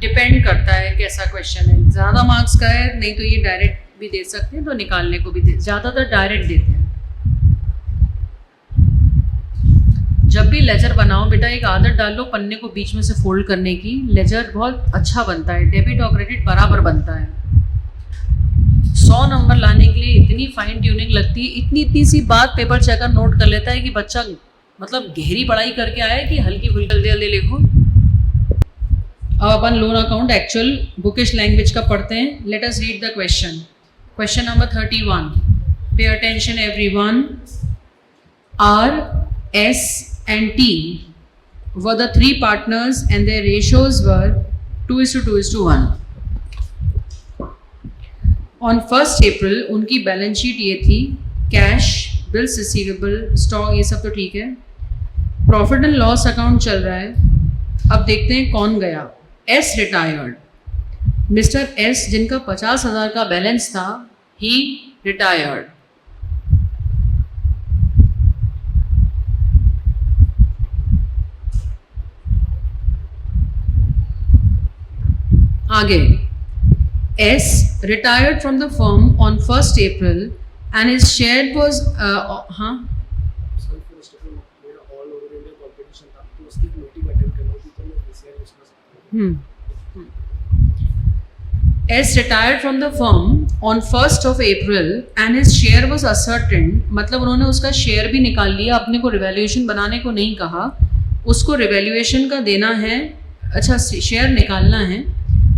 डिपेंड करता है कैसा क्वेश्चन है, ज़्यादा मार्क्स का है, नहीं तो ये डायरेक्ट भी दे सकते हैं, तो निकालने को भी ज़्यादातर डायरेक्ट देते हैं। जब भी लेजर बनाओ बेटा, एक आदत डाल लो पन्ने को बीच में से फोल्ड करने की, लेजर बहुत अच्छा बनता है, डेबिट और क्रेडिट बराबर बनता है। 100 नंबर लाने के लिए इतनी फाइन ट्यूनिंग लगती है, इतनी सी बात पेपर चेकर नोट कर लेता है कि बच्चा मतलब गहरी पढ़ाई करके आया कि हल्की फुल्की जल्दी जल्दी लिखो। अब अपन loan account actual bookish language का पढ़ते हैं। Let us read the question. Question number 31, pay attention everyone. R, S and T were the 3 partners and their ratios were 2:2:1. On 1st April उनकी बैलेंस शीट ये थी, cash, bills receivable, stock, ये सब तो ठीक है। प्रॉफिट एंड लॉस अकाउंट चल रहा है। अब देखते हैं कौन गया। S retired. मिस्टर S जिनका 50,000 का बैलेंस था, ही रिटायर्ड। आगे, S retired from the firm on 1st April and his share was हाँ sir first of all over India competition था, S retired from the firm on 1st of April and his share was ascertained, मतलब उन्होंने उसका share भी निकाल लिया, अपने को रिवैल्यूएशन बनाने को नहीं कहा, उसको रिवैल्यूएशन का देना है, अच्छा शेयर निकालना है।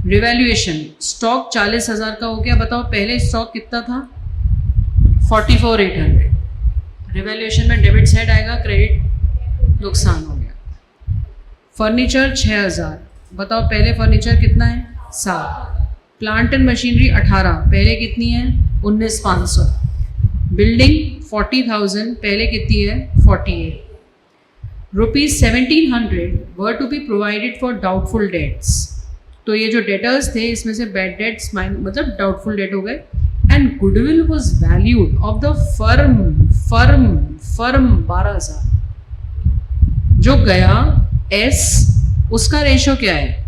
रिवैल्यूएशन स्टॉक 40,000 का हो गया, बताओ पहले स्टॉक कितना था 44,800, रिवैल्यूएशन में डेबिट साइड आएगा, क्रेडिट नुकसान हो गया। फर्नीचर 6,000, बताओ पहले फर्नीचर कितना है 7, प्लांट एंड मशीनरी 18, पहले कितनी है 19,500, बिल्डिंग 40,000, पहले कितनी है 48, rupees 1,700 were to be provided for doubtful debts, तो ये जो डेटर्स थे इसमें से बैड डेट्स मतलब डाउटफुल डेट हो गए। And goodwill was valued of the firm 12,000, जो गया एस उसका रेशो क्या है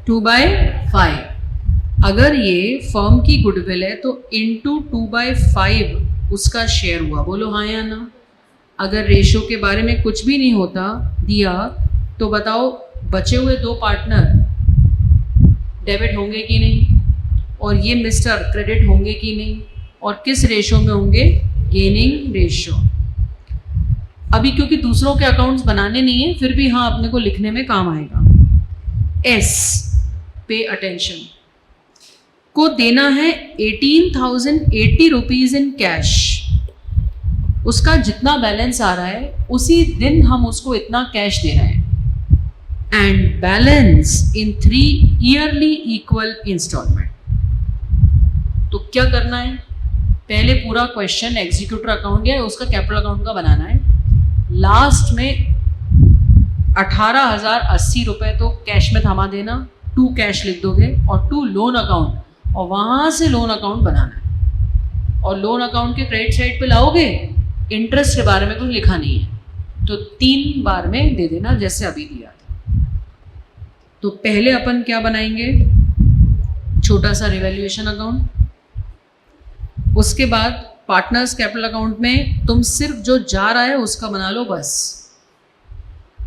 2/5, अगर ये फर्म की गुडविल है तो इंटू 2/5 उसका शेयर हुआ, बोलो हाँ या ना। अगर रेशो के बारे में कुछ भी नहीं होता दिया तो बताओ बचे हुए 2 पार्टनर डेबिट होंगे कि नहीं, और ये मिस्टर क्रेडिट होंगे कि नहीं, और किस रेशो में होंगे गेनिंग रेशो। अभी क्योंकि दूसरों के अकाउंट्स बनाने नहीं है फिर भी हाँ अपने को लिखने में काम आएगा। एस पे अटेंशन को देना है 18,080 रुपीज इन कैश, उसका जितना बैलेंस आ रहा है उसी दिन हम उसको इतना कैश दे रहे हैं, and balance in 3 yearly equal instalment. तो क्या करना है, पहले पूरा क्वेश्चन एग्जीक्यूटर अकाउंट या उसका कैपिटल अकाउंट का बनाना है, लास्ट में 18,080 रुपये तो कैश में थमा देना, 2 कैश लिख दोगे और 2 लोन अकाउंट, और वहाँ से लोन अकाउंट बनाना है, और लोन अकाउंट के क्रेडिट साइड पे लाओगे, इंटरेस्ट के बारे में कुछ लिखा नहीं है तो 3 बार में दे देना जैसे अभी दिया था। तो पहले अपन क्या बनाएंगे, छोटा सा रिवैल्यूएशन अकाउंट, उसके बाद पार्टनर्स कैपिटल अकाउंट में तुम सिर्फ जो जा रहा है उसका बना लो बस,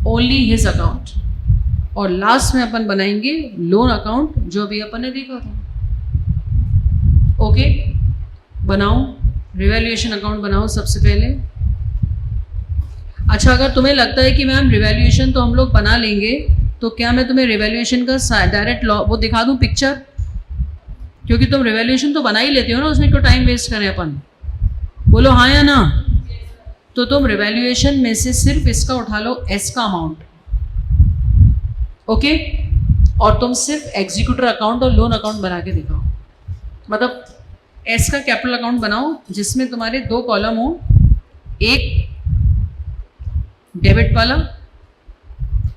ओनली हिज अकाउंट, और लास्ट में अपन बनाएंगे लोन अकाउंट जो अभी अपन ने देखा था। ओके, बनाओ रिवैल्यूएशन अकाउंट बनाओ सबसे पहले। अच्छा, अगर तुम्हें लगता है कि मैम रिवैल्यूएशन तो हम लोग बना लेंगे, तो क्या मैं तुम्हें रिवैल्यूएशन का डायरेक्ट लॉ वो दिखा दूं पिक्चर, क्योंकि तुम रिवैल्यूएशन तो बना ही लेते हो ना, उसमें क्यों टाइम वेस्ट करें अपन, बोलो हाँ या ना। तो तुम रिवैल्यूएशन में से सिर्फ इसका उठा लो एस का अमाउंट, ओके, और तुम सिर्फ एग्जीक्यूटर अकाउंट और लोन अकाउंट बना के दिखाओ, मतलब एस का कैपिटल अकाउंट बनाओ जिसमें तुम्हारे 2 कॉलम हो, एक डेबिट वाला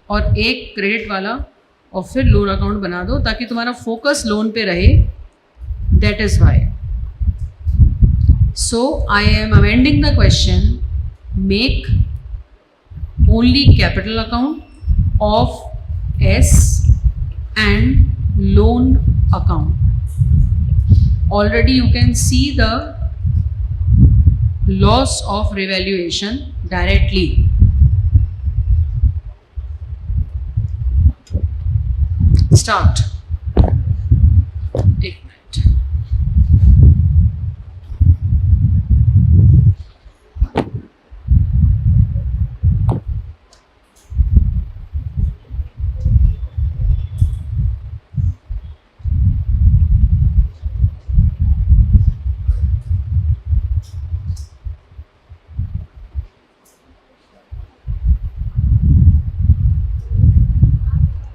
और एक क्रेडिट वाला, और फिर लोन अकाउंट बना दो ताकि तुम्हारा फोकस लोन पे रहे, that is why. So I am amending the question, make only capital account of S and loan account. Already you can see the loss of revaluation directly. Start. एक minute.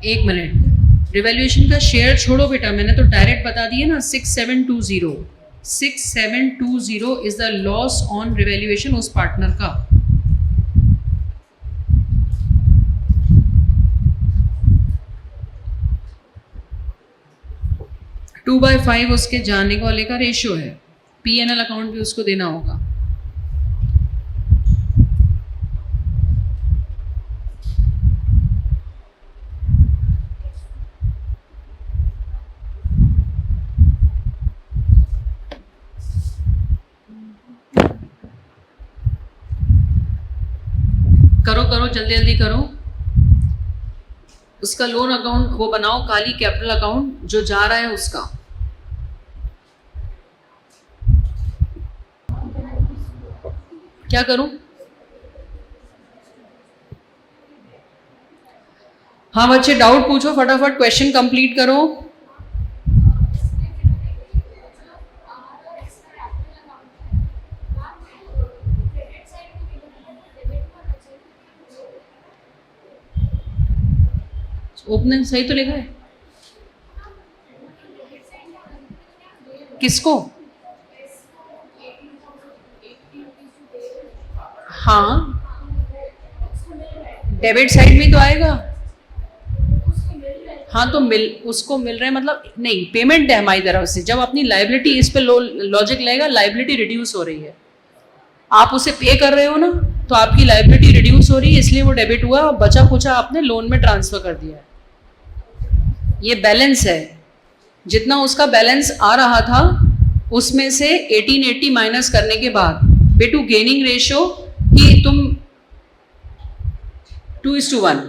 एक minute, revaluation का share छोड़ो बेटा, मैंने तो direct बता दिया ना, 6720 is the loss on revaluation उस पार्टनर का। टू बाई 5 उसके जाने वाले का रेशियो है, P&L अकाउंट भी उसको देना होगा। करो करो, जल्दी जल्दी करो। उसका लोन अकाउंट वो बनाओ, खाली कैपिटल अकाउंट जो जा रहा है उसका। क्या करूं? हाँ बच्चे डाउट पूछो फटाफट, क्वेश्चन कंप्लीट करो। ओपनिंग सही तो लिखा है? किसको? हाँ डेबिट साइड में तो आएगा। हाँ तो उसको मिल रहा है मतलब नहीं, पेमेंट है हमारी तरफ से। जब अपनी लाइबिलिटी, इस पे लॉजिक लगेगा, लाइबिलिटी रिड्यूस हो रही है, आप उसे पे कर रहे हो ना, तो आपकी लाइबिलिटी रिड्यूस हो रही है, इसलिए वो डेबिट हुआ, बचा कुचा आपने लोन में ट्रांसफर कर दिया है। ये बैलेंस है, जितना उसका बैलेंस आ रहा था उसमें से 1880 माइनस करने के बाद बेटू गेनिंग रेशियो कि तुम 2:1,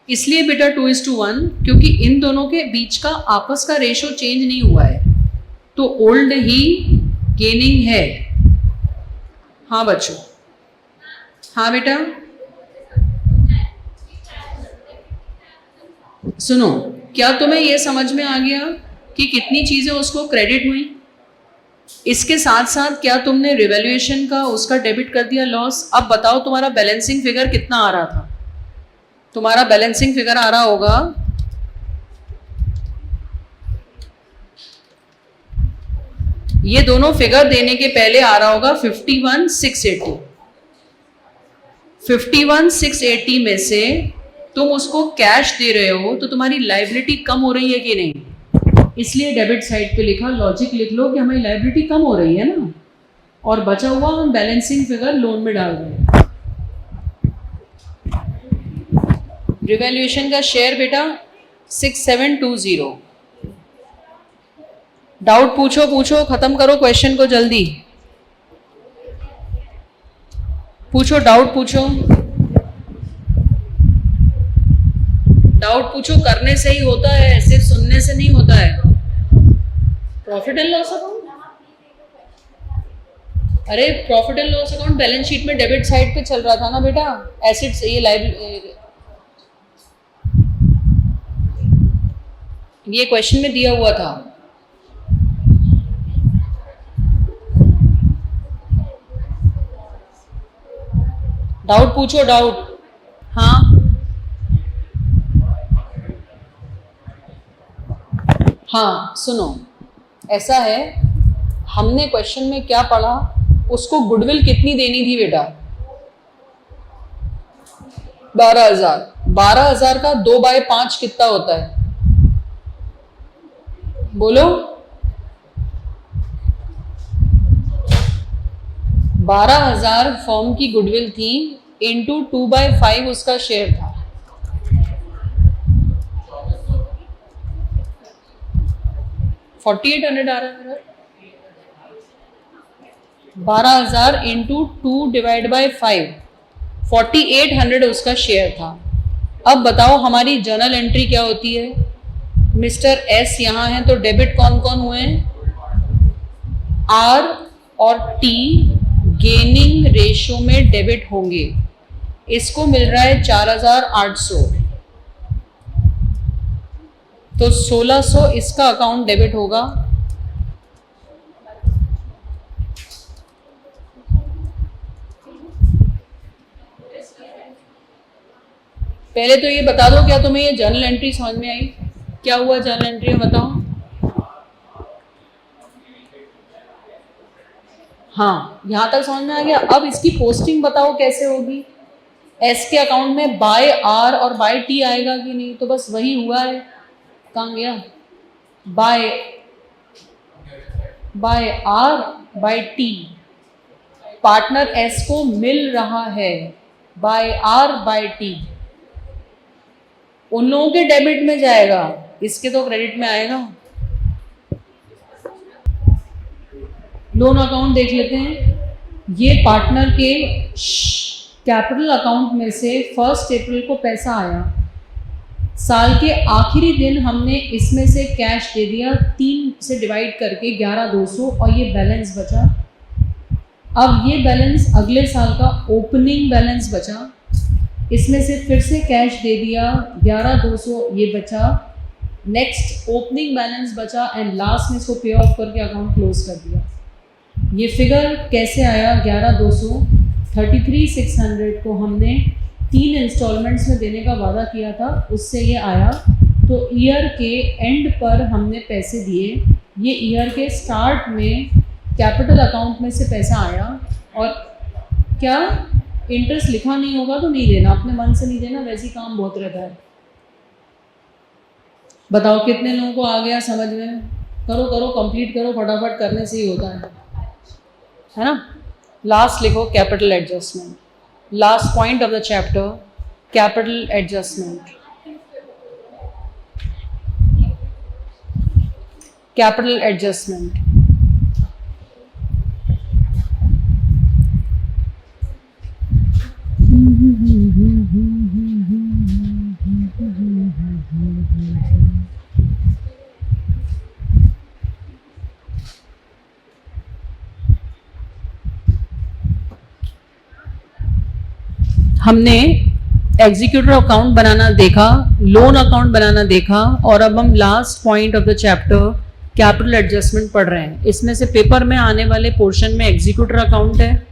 इसलिए बेटा 2:1 क्योंकि इन दोनों के बीच का आपस का रेशियो चेंज नहीं हुआ है, तो ओल्ड ही गेनिंग है। हाँ बच्चों, हाँ बेटा सुनो, क्या तुम्हें यह समझ में आ गया कि कितनी चीजें उसको क्रेडिट हुई? इसके साथ साथ क्या तुमने रिवैल्यूएशन का उसका डेबिट कर दिया लॉस? अब बताओ तुम्हारा बैलेंसिंग फिगर कितना आ रहा था? तुम्हारा बैलेंसिंग फिगर आ रहा होगा ये दोनों फिगर देने के पहले आ रहा होगा 51,680। 51,680 में से तुम उसको कैश दे रहे हो तो तुम्हारी लाइबिलिटी कम हो रही है कि नहीं? इसलिए डेबिट साइड पे लिखा, लॉजिक लिख लो कि हमारी लाइबिलिटी कम हो रही है ना, और बचा हुआ हम बैलेंसिंग फिगर लोन में डाल रहे हैं। रिवैल्यूएशन का शेयर बेटा 6720। डाउट पूछो, खत्म करो क्वेश्चन को, जल्दी पूछो, डाउट पूछो, करने से ही होता है, सिर्फ सुनने से नहीं होता है। प्रॉफिट एंड लॉस अकाउंट, अरे profit and loss account balance sheet में डेबिट साइड पे चल रहा था ना बेटा, एसेट्स ये ये क्वेश्चन में दिया हुआ था। डाउट पूछो, डाउट। हाँ हाँ सुनो, ऐसा है, हमने क्वेश्चन में क्या पढ़ा, उसको गुडविल कितनी देनी थी बेटा? 12,000। 12,000 का 2/5 कितना होता है? बोलो। 12,000 फर्म की गुडविल थी, इंटू 2/5 उसका शेयर था। 4800 आ रहा है मेरा। 12,000 इंटू 2/5, 4800 उसका शेयर था। अब बताओ हमारी जर्नल एंट्री क्या होती है? मिस्टर एस यहाँ है तो डेबिट कौन कौन हुए हैं? आर और टी गेनिंग रेशियो में डेबिट होंगे। इसको मिल रहा है 4,800, तो 1,600 इसका अकाउंट डेबिट होगा। पहले तो ये बता दो, क्या तुम्हें ये जर्नल एंट्री समझ में आई? क्या हुआ जर्नल एंट्री में, बताओ। हाँ यहां तक समझ में आ गया। अब इसकी पोस्टिंग बताओ कैसे होगी? एस के अकाउंट में बाय आर और बाय टी आएगा कि नहीं? तो बस वही हुआ है, कहाँ गया? By R by T, partner S को मिल रहा है बाय आर बाय टी, उन लोगों के डेबिट में जाएगा, इसके तो क्रेडिट में आएगा। लोन अकाउंट देख लेते हैं। ये पार्टनर के कैपिटल अकाउंट में से 1 अप्रैल को पैसा आया, साल के आखिरी दिन हमने इसमें से कैश दे दिया 3 से डिवाइड करके 11,200 और ये बैलेंस बचा। अब ये बैलेंस अगले साल का ओपनिंग बैलेंस बचा, इसमें से फिर से कैश दे दिया 11,200, ये बचा। नेक्स्ट ओपनिंग बैलेंस बचा एंड लास्ट में इसको पे ऑफ करके अकाउंट क्लोज कर दिया। ये फिगर कैसे आया? 11,200 33,600 को हमने 3 इंस्टॉलमेंट्स में देने का वादा किया था, उससे ये आया। तो ईयर के एंड पर हमने पैसे दिए, ये ईयर के स्टार्ट में कैपिटल अकाउंट में से पैसा आया। और क्या इंटरेस्ट लिखा नहीं होगा तो नहीं देना, अपने मन से नहीं देना, वैसे ही काम बहुत रहता है। बताओ कितने लोगों को आ गया समझ में? करो करो, कंप्लीट करो, फटाफट करने से ही होता है ना। लास्ट लिखो capital adjustment, last point of the chapter, capital adjustment. Capital adjustment हमने एग्जीक्यूटिव अकाउंट बनाना देखा, लोन अकाउंट बनाना देखा, और अब हम last point of the chapter capital adjustment पढ़ रहे हैं। इसमें से पेपर में आने वाले पोर्शन में एग्जीक्यूटिव अकाउंट है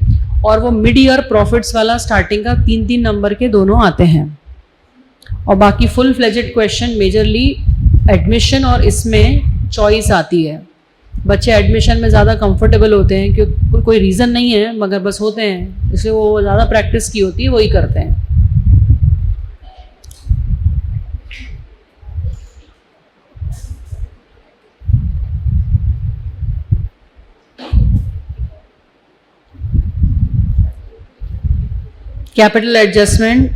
और वो मिड ईयर प्रॉफिट्स वाला स्टार्टिंग का 3-3 नंबर के दोनों आते हैं, और बाकी full fledged question majorly admission और इसमें चॉइस आती है। बच्चे एडमिशन में ज़्यादा कंफर्टेबल होते हैं, क्योंकि कोई रीज़न नहीं है मगर बस होते हैं, इसलिए वो ज़्यादा प्रैक्टिस की होती है, वही करते हैं। कैपिटल एडजस्टमेंट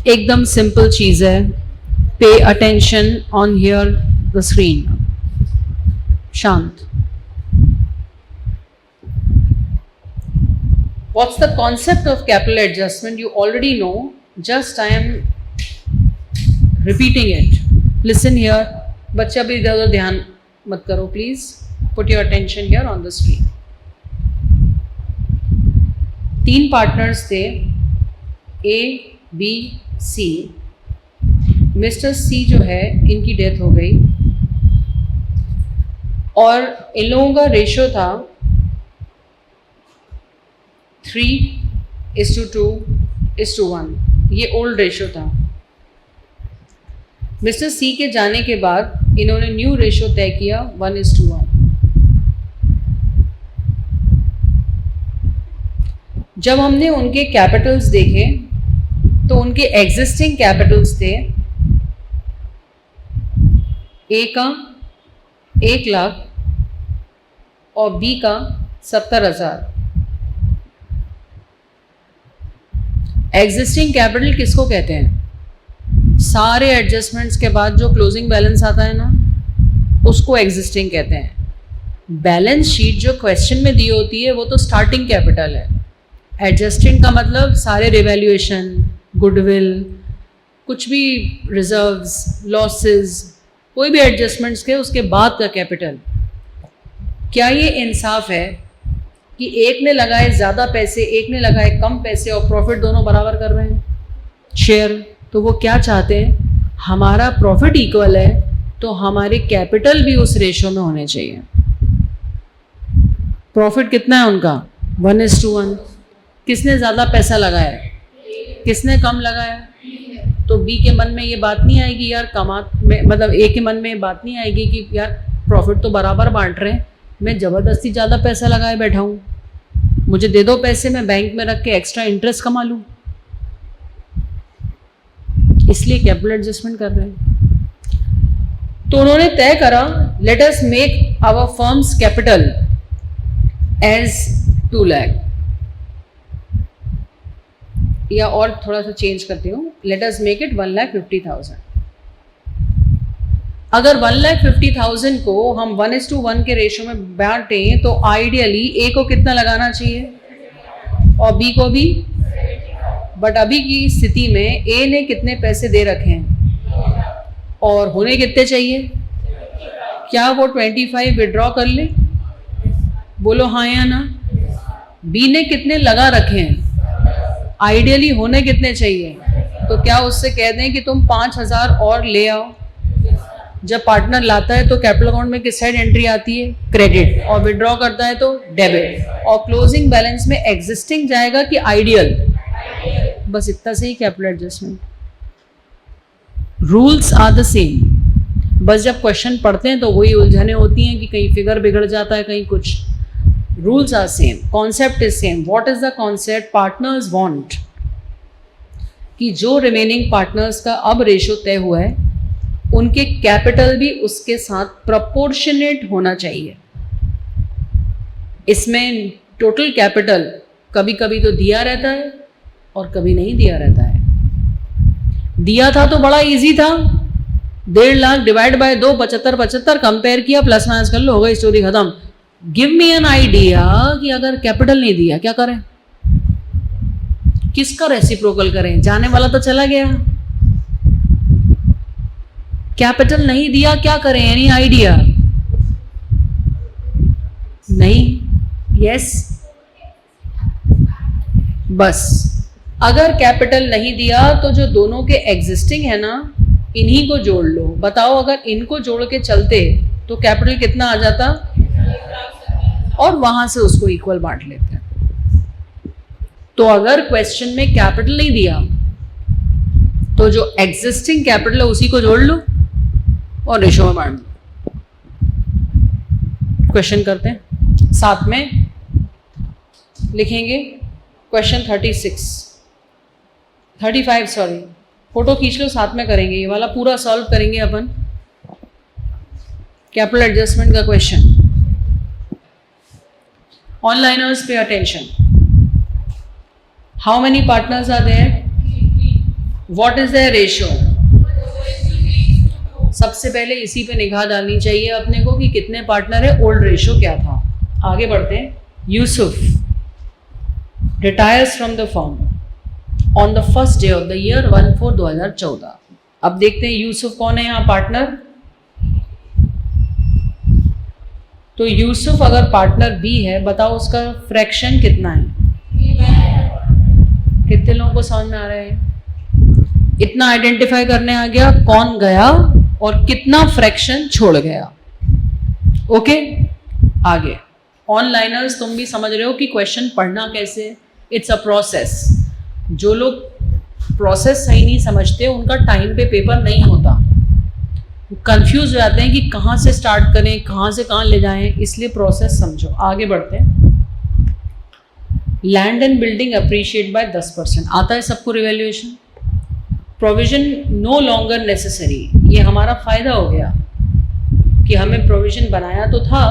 एकदम सिंपल चीज़ है। Pay attention on here the screen. शांत। What's the concept of capital adjustment? You already know, just I am repeating it. Listen here. बच्चा भी इधर उधर ध्यान मत करो please. Put your attention here on the screen. 3 partners थे, A, B, C। Mister C जो है इनकी डेथ हो गई और इन लोगों का रेशो था 3:2:1। ये ओल्ड रेशो था। मिस्टर सी के जाने के बाद इन्होंने न्यू रेशो तय किया 1:1। जब हमने उनके कैपिटल्स देखे तो उनके एग्जिस्टिंग कैपिटल्स थे ए का 1 लाख और बी का 70,000। एग्जिस्टिंग कैपिटल किसको कहते हैं? सारे एडजस्टमेंट्स के बाद जो क्लोजिंग बैलेंस आता है ना, उसको एग्जिस्टिंग कहते हैं। बैलेंस शीट जो क्वेश्चन में दी होती है वो तो स्टार्टिंग कैपिटल है। एडजस्टिंग का मतलब सारे रिवैल्यूएशन, गुडविल, कुछ भी रिजर्व्स, लॉसेस, कोई भी एडजस्टमेंट्स के उसके बाद का कैपिटल। क्या ये इंसाफ है कि एक ने लगाए ज़्यादा पैसे, एक ने लगाए कम पैसे और प्रॉफिट दोनों बराबर कर रहे हैं शेयर? तो वो क्या चाहते हैं? हमारा प्रॉफिट इक्वल है तो हमारे कैपिटल भी उस रेशो में होने चाहिए। प्रॉफिट कितना है उनका? 1:1। किसने ज़्यादा पैसा लगाया, किसने कम लगाया? तो बी के मन में ये बात नहीं आएगी यार मतलब ए के मन में ये बात नहीं आएगी कि यार प्रॉफिट तो बराबर बांट रहे हैं, मैं ज़बरदस्ती ज़्यादा पैसा लगाए बैठा हूँ, मुझे दे दो पैसे, मैं बैंक में रख के एक्स्ट्रा इंटरेस्ट कमा लूँ। इसलिए कैपिटल एडजस्टमेंट कर रहे हैं। तो उन्होंने तय करा, let us make our firm's capital as 2 lakh, या और थोड़ा सा चेंज करती हूँ, लेट अस मेक इट 1,50,000। अगर 1,50,000 को हम 1:1 के रेशो में बांटें तो आइडियली ए को कितना लगाना चाहिए और बी को भी। बट अभी की स्थिति में ए ने कितने पैसे दे रखे हैं? और होने कितने चाहिए? क्या वो 25 विड्रॉ कर ले? बोलो हाँ या ना। बी ने कितने लगा रखे हैं? आइडियली होने कितने चाहिए? तो क्या उससे कह दें कि तुम 5,000 और ले आओ? जब पार्टनर लाता है तो कैपिटल अकाउंट में किस साइड एंट्री आती है? क्रेडिट। और विड्रॉ करता है तो डेबिट। और क्लोजिंग बैलेंस में एग्जिस्टिंग जाएगा कि आइडियल? बस इतना से ही capital adjustment. Rules are the same, बस जब क्वेश्चन पढ़ते हैं तो वही उलझने होती हैं कि कहीं फिगर बिगड़ जाता है, कहीं कुछ। Rules are same, concept is same. What is the concept? Partners want कि जो रिमेनिंग पार्टनर्स का अब रेशो तय हुआ है उनके कैपिटल भी उसके साथ प्रोपोर्शनेट होना चाहिए। इसमें टोटल कैपिटल कभी कभी तो दिया रहता है और कभी नहीं दिया रहता है। दिया था तो बड़ा इजी था, 1.5 लाख डिवाइड बाय 2, 75 कंपेयर किया, प्लस माइनस कर लो, हो गई स्टोरी खत्म। गिव मी एन आइडिया कि अगर कैपिटल नहीं दिया क्या करें? किसका रेसिप्रोकल करें? जाने वाला तो चला गया। कैपिटल नहीं दिया क्या करें? Any idea? नहीं? यस? बस अगर कैपिटल नहीं दिया तो जो दोनों के एग्जिस्टिंग है ना, इन्हीं को जोड़ लो। बताओ अगर इनको जोड़ के चलते तो कैपिटल कितना आ जाता? और वहां से उसको इक्वल बांट लेते हैं। तो अगर क्वेश्चन में कैपिटल नहीं दिया तो जो एग्जिस्टिंग कैपिटल है उसी को जोड़ लो और रेशो में बांट दो। क्वेश्चन करते हैं, साथ में लिखेंगे क्वेश्चन 35 सॉरी, फोटो खींच लो, साथ में करेंगे। ये वाला पूरा सॉल्व करेंगे अपन, कैपिटल एडजस्टमेंट का question. Onliners pay attention. How many partners are there? What is their ratio? सबसे पहले इसी पे निगाह डालनी चाहिए अपने को कि कितने पार्टनर है, ओल्ड रेशो क्या था। आगे बढ़ते हैं। Yusuf retires from the firm on the first day of the year 1/4/2014। अब देखते हैं यूसुफ कौन है यहाँ पार्टनर। तो यूसुफ अगर पार्टनर बी है, बताओ उसका फ्रैक्शन कितना है? कितने लोगों को समझ में आ रहा है? इतना आइडेंटिफाई करने आ गया कौन गया और कितना फ्रैक्शन छोड़ गया। ओके, आगे। ऑनलाइनर्स तुम भी समझ रहे हो कि क्वेश्चन पढ़ना कैसे, इट्स अ प्रोसेस। जो लोग प्रोसेस सही नहीं समझते उनका टाइम पे पेपर नहीं होता, कंफ्यूज हो जाते हैं कि कहाँ से स्टार्ट करें, कहाँ से कहाँ ले जाएं, इसलिए प्रोसेस समझो। आगे बढ़ते हैं। Land and building appreciate by 10%। आता है सबको revaluation. Provision no longer necessary. ये हमारा फायदा हो गया कि हमें प्रोविजन बनाया तो था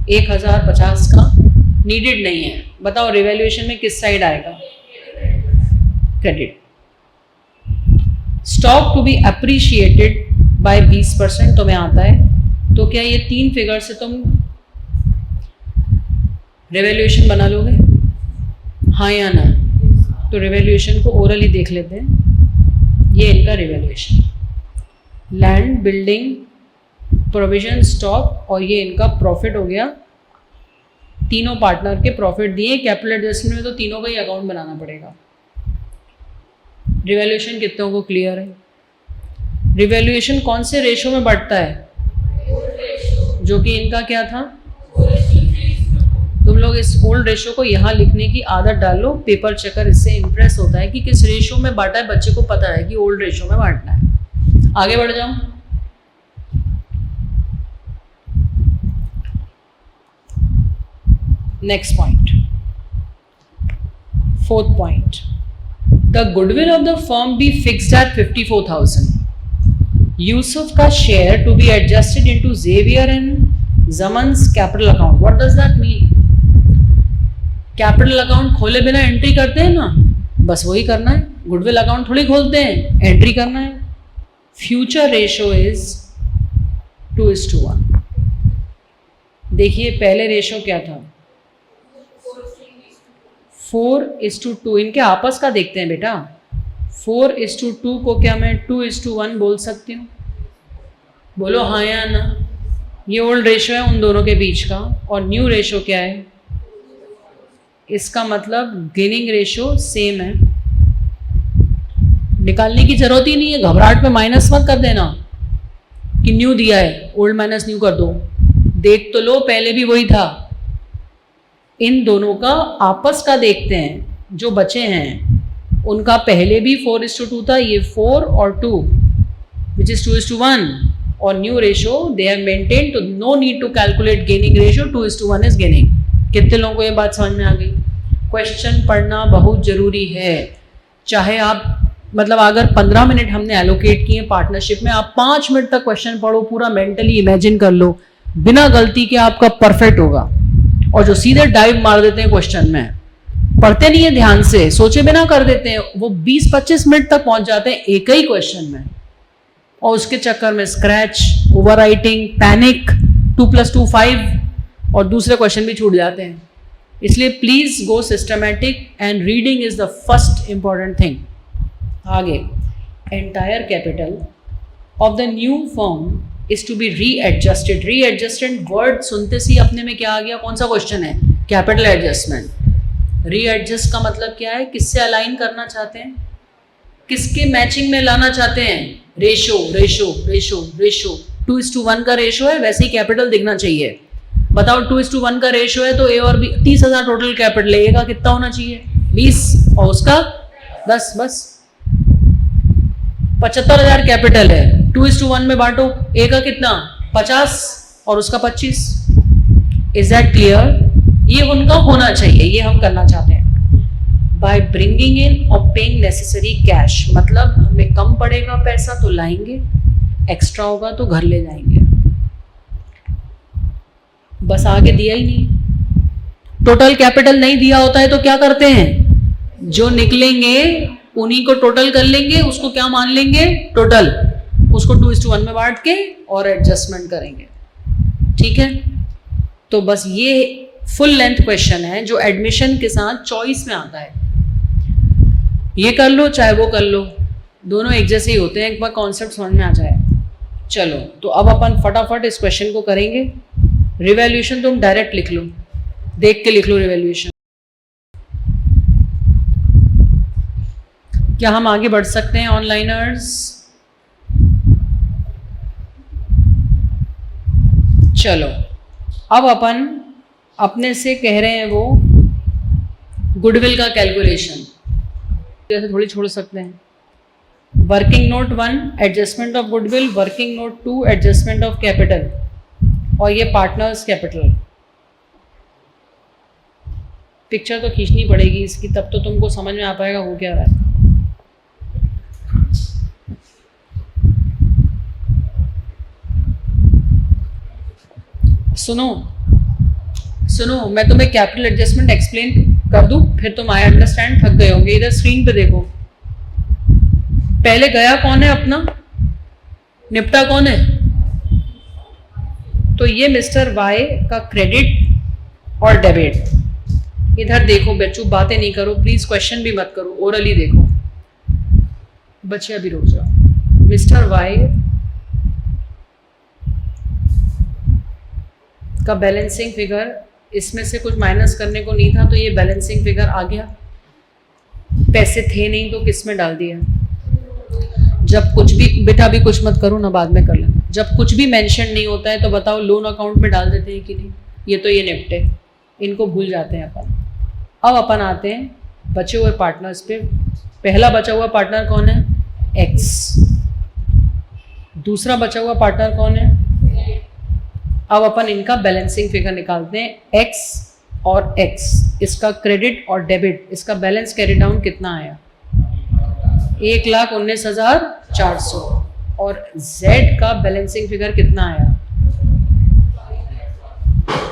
1050 का, नीडेड नहीं है। बताओ रिवैल्यूएशन में किस साइड आएगा? Credit. Stock to be appreciated by 20% तुम्हें आता है, तो क्या ये 3 फिगर से तुम रिवैल्यूएशन बना लोगे? हाँ या ना? तो रिवैल्यूएशन को ओरली देख लेते हैं। ये इनका revaluation, land, building, provision, stock, और ये इनका प्रॉफिट हो गया। तीनों पार्टनर के प्रॉफिट दिए। कैपिटल एडजस्टमेंट में तो तीनों का ही अकाउंट बनाना पड़ेगा। रिवैल्यूएशन कितनों को क्लियर है? रिवैल्यूएशन कौन से रेशो में बढ़ता है? जो कि इनका क्या था? तुम लोग इस ओल्ड रेशो को यहाँ लिखने की आदत डालो। पेपर चेकर इससे इंप्रेस होता है कि किस रेशो में बांटा है, बच्चे को पता है कि ओल्ड रेशो में बांटना है। आगे बढ़ जाओ। Next point, 4th point. The goodwill of the firm be fixed at 54,000। Yusuf का share to be adjusted into Xavier and Jaman's capital account. What does that mean? Capital account खोले बिना एंट्री करते हैं ना, बस वही करना है। गुडविल अकाउंट थोड़ी खोलते हैं, एंट्री करना है। Future ratio is 2:1। देखिए पहले रेशो क्या था? 4:2। इनके आपस का देखते हैं बेटा। 4:2 को क्या मैं 2:1 बोल सकती हूँ? बोलो हाँ या ना। ये ओल्ड रेशो है उन दोनों के बीच का, और न्यू रेशो क्या है? इसका मतलब गेनिंग रेशो सेम है। निकालने की जरूरत ही नहीं है, घबराहट में माइनस मत कर देना कि न्यू दिया है, ओल्ड माइनस न्यू कर दो। देख तो लो, पहले भी वही था। इन दोनों का आपस का देखते हैं, जो बचे हैं उनका पहले भी 4:2 था, ये 4 और 2 विच इज 2:1, और new ratio they have maintain, तो no need to calculate gaining ratio, 2:1 is gaining. कितने लोगों को ये बात समझ में आ गई? क्वेश्चन पढ़ना बहुत जरूरी है। चाहे आप मतलब अगर 15 मिनट हमने एलोकेट किए पार्टनरशिप में, आप 5 मिनट तक क्वेश्चन पढ़ो, पूरा मेंटली इमेजिन कर लो, बिना गलती के आपका परफेक्ट होगा। और जो सीधे डाइव मार देते हैं क्वेश्चन में, पढ़ते नहीं है ध्यान से, सोचे बिना कर देते हैं, वो 20-25 मिनट तक पहुंच जाते हैं एक ही क्वेश्चन में, और उसके चक्कर में स्क्रैच, ओवर राइटिंग, पैनिक, 2+2 5, और दूसरे क्वेश्चन भी छूट जाते हैं। इसलिए please go systematic, and reading is the first important thing. आगे, entire capital of the new firm is to be readjusted. Readjusted word सुनते से अपने में क्या आ गया? कौन सा क्वेश्चन है? Capital adjustment. रीएडजस्ट का मतलब क्या है? किससे अलाइन करना चाहते हैं, किसके मैचिंग में लाना चाहते हैं? Ratio ratio ratio ratio. 2:1 का रेशो है, वैसे ही कैपिटल दिखना चाहिए। बताओ 2:1 का रेशो है तो ए और बी, 30,000 टोटल कैपिटल है, ए का कितना होना चाहिए? 20, और उसका 10, बस 75,000 कैपिटल है। 2:1 में बांटो, ए का कितना? 50 और उसका 25। Is that clear? ये उनका होना चाहिए, ये हम करना चाहते हैं। बाय ब्रिंगिंग इन और पेइंग नेसेसरी कैश, मतलब हमें कम पड़ेगा पैसा तो लाएंगे, एक्स्ट्रा होगा तो घर ले जाएंगे। बस आगे दिया ही नहीं। टोटल कैपिटल नहीं दिया होता है तो क्या करते हैं? जो निकलेंगे उन्हीं को टोटल कर लेंगे, उसको क्या मान लेंगे? टोटल। उसको 2:1 में बांट के और एडजस्टमेंट करेंगे। ठीक है, तो बस ये फुल लेंथ क्वेश्चन है जो एडमिशन के साथ चॉइस में आता है। ये कर लो चाहे वो कर लो, दोनों एक जैसे ही होते हैं, एक बार कॉन्सेप्ट समझ में आ जाए। चलो, तो अब अपन फटाफट इस क्वेश्चन को करेंगे। रिवैल्यूएशन तुम डायरेक्ट लिख लो, देख के लिख लो रिवैल्यूएशन। क्या हम आगे बढ़ सकते हैं ऑनलाइनर्स? चलो, अब अपन अपने से कह रहे हैं वो गुडविल का कैलकुलेशन, जैसे थोड़ी छोड़ सकते हैं। Working note 1 adjustment of goodwill, working note 2 adjustment of capital, और ये पार्टनर्स कैपिटल। पिक्चर तो खींचनी पड़ेगी इसकी, तब तो तुमको समझ में आ पाएगा हो क्या रहा है। सुनो, मैं तुम्हें कैपिटल एडजस्टमेंट एक्सप्लेन कर दूं, फिर तुम आई अंडरस्टैंड थक गए होंगे। इधर स्क्रीन पे देखो, पहले गया कौन है अपना, निपटा कौन है? तो ये मिस्टर वाई का क्रेडिट और डेबिट। इधर देखो बच्चों, बातें नहीं करो प्लीज, क्वेश्चन भी मत करो, ओरली देखो। बच्चे अभी रुक जाओ। मिस्टर वाई का बैलेंसिंग फिगर, इसमें से कुछ माइनस करने को नहीं था तो ये बैलेंसिंग फिगर आ गया। पैसे थे नहीं तो किस में डाल दिया? जब कुछ भी, बेटा अभी कुछ मत करो ना, बाद में कर लेना। जब कुछ भी मेंशन नहीं होता है तो बताओ लोन अकाउंट में डाल देते हैं कि नहीं? ये तो ये निपटे, इनको भूल जाते हैं अपन। अब अपन आते हैं बचे हुए पार्टनर्स पे। पहला बचा हुआ पार्टनर कौन है? एक्स। दूसरा बचा हुआ पार्टनर कौन है? अब अपन इनका बैलेंसिंग फिगर निकालते हैं। एक्स और एक्स, इसका क्रेडिट और डेबिट, इसका बैलेंस कैरी डाउन कितना आया? 1,19,400। और Z का बैलेंसिंग फिगर कितना आया?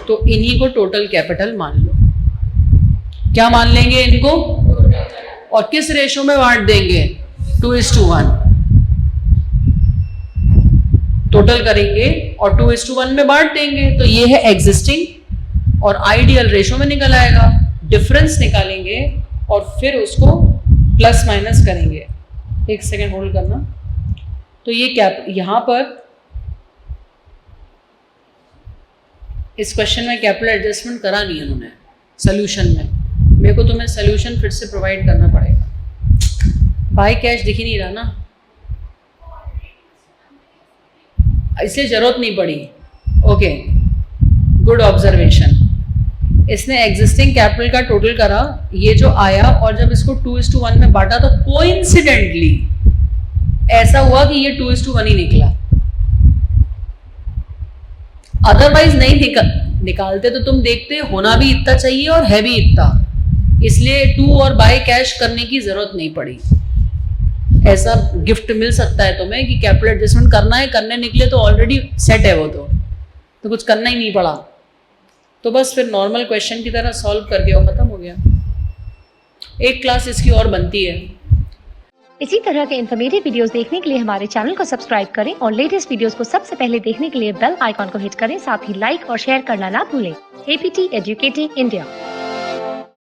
तो इन्हीं को टोटल कैपिटल मान लो। क्या मान लेंगे इनको? और किस रेशो में बांट देंगे? 2:1। टोटल करेंगे और 2:1 में बांट देंगे। तो ये है एग्जिस्टिंग और आइडियल रेशो में निकल आएगा। डिफरेंस निकालेंगे और फिर उसको प्लस माइनस करेंगे। एक सेकेंड होल्ड करना। तो ये यहाँ पर इस क्वेश्चन में कैपिटल एडजस्टमेंट करा नहीं उन्होंने सोल्यूशन में। मेरे को तुम्हें सोल्यूशन फिर से प्रोवाइड करना पड़ेगा। बाय कैश दिख ही नहीं रहा ना, इसलिए जरूरत नहीं पड़ी। Okay, good observation. इसने एग्जिस्टिंग कैपिटल का टोटल करा, ये जो आया, और जब इसको 2:1 में बांटा तो कोइंसिडेंटली ऐसा हुआ कि ये 2:1 ही निकला। अदरवाइज नहीं निकालते तो तुम देखते होना भी इतना चाहिए और है भी इतना, इसलिए 2 और बाय कैश करने की जरूरत नहीं पड़ी। ऐसा गिफ्ट मिल सकता है तुम्हें कि कैपिटल एडजस्टमेंट करना है, करने निकले तो ऑलरेडी सेट है वो, तो कुछ करना ही नहीं पड़ा, तो बस फिर नॉर्मल क्वेश्चन की तरह सॉल्व कर दिया, खत्म हो गया। एक क्लास इसकी और बनती है। इसी तरह के इन्फॉर्मेटिव वीडियोस देखने के लिए हमारे चैनल को सब्सक्राइब करें और लेटेस्ट वीडियोस को सबसे पहले देखने के लिए बेल आइकॉन को हिट करें। साथ ही लाइक और शेयर करना ना भूलें। APT educating India.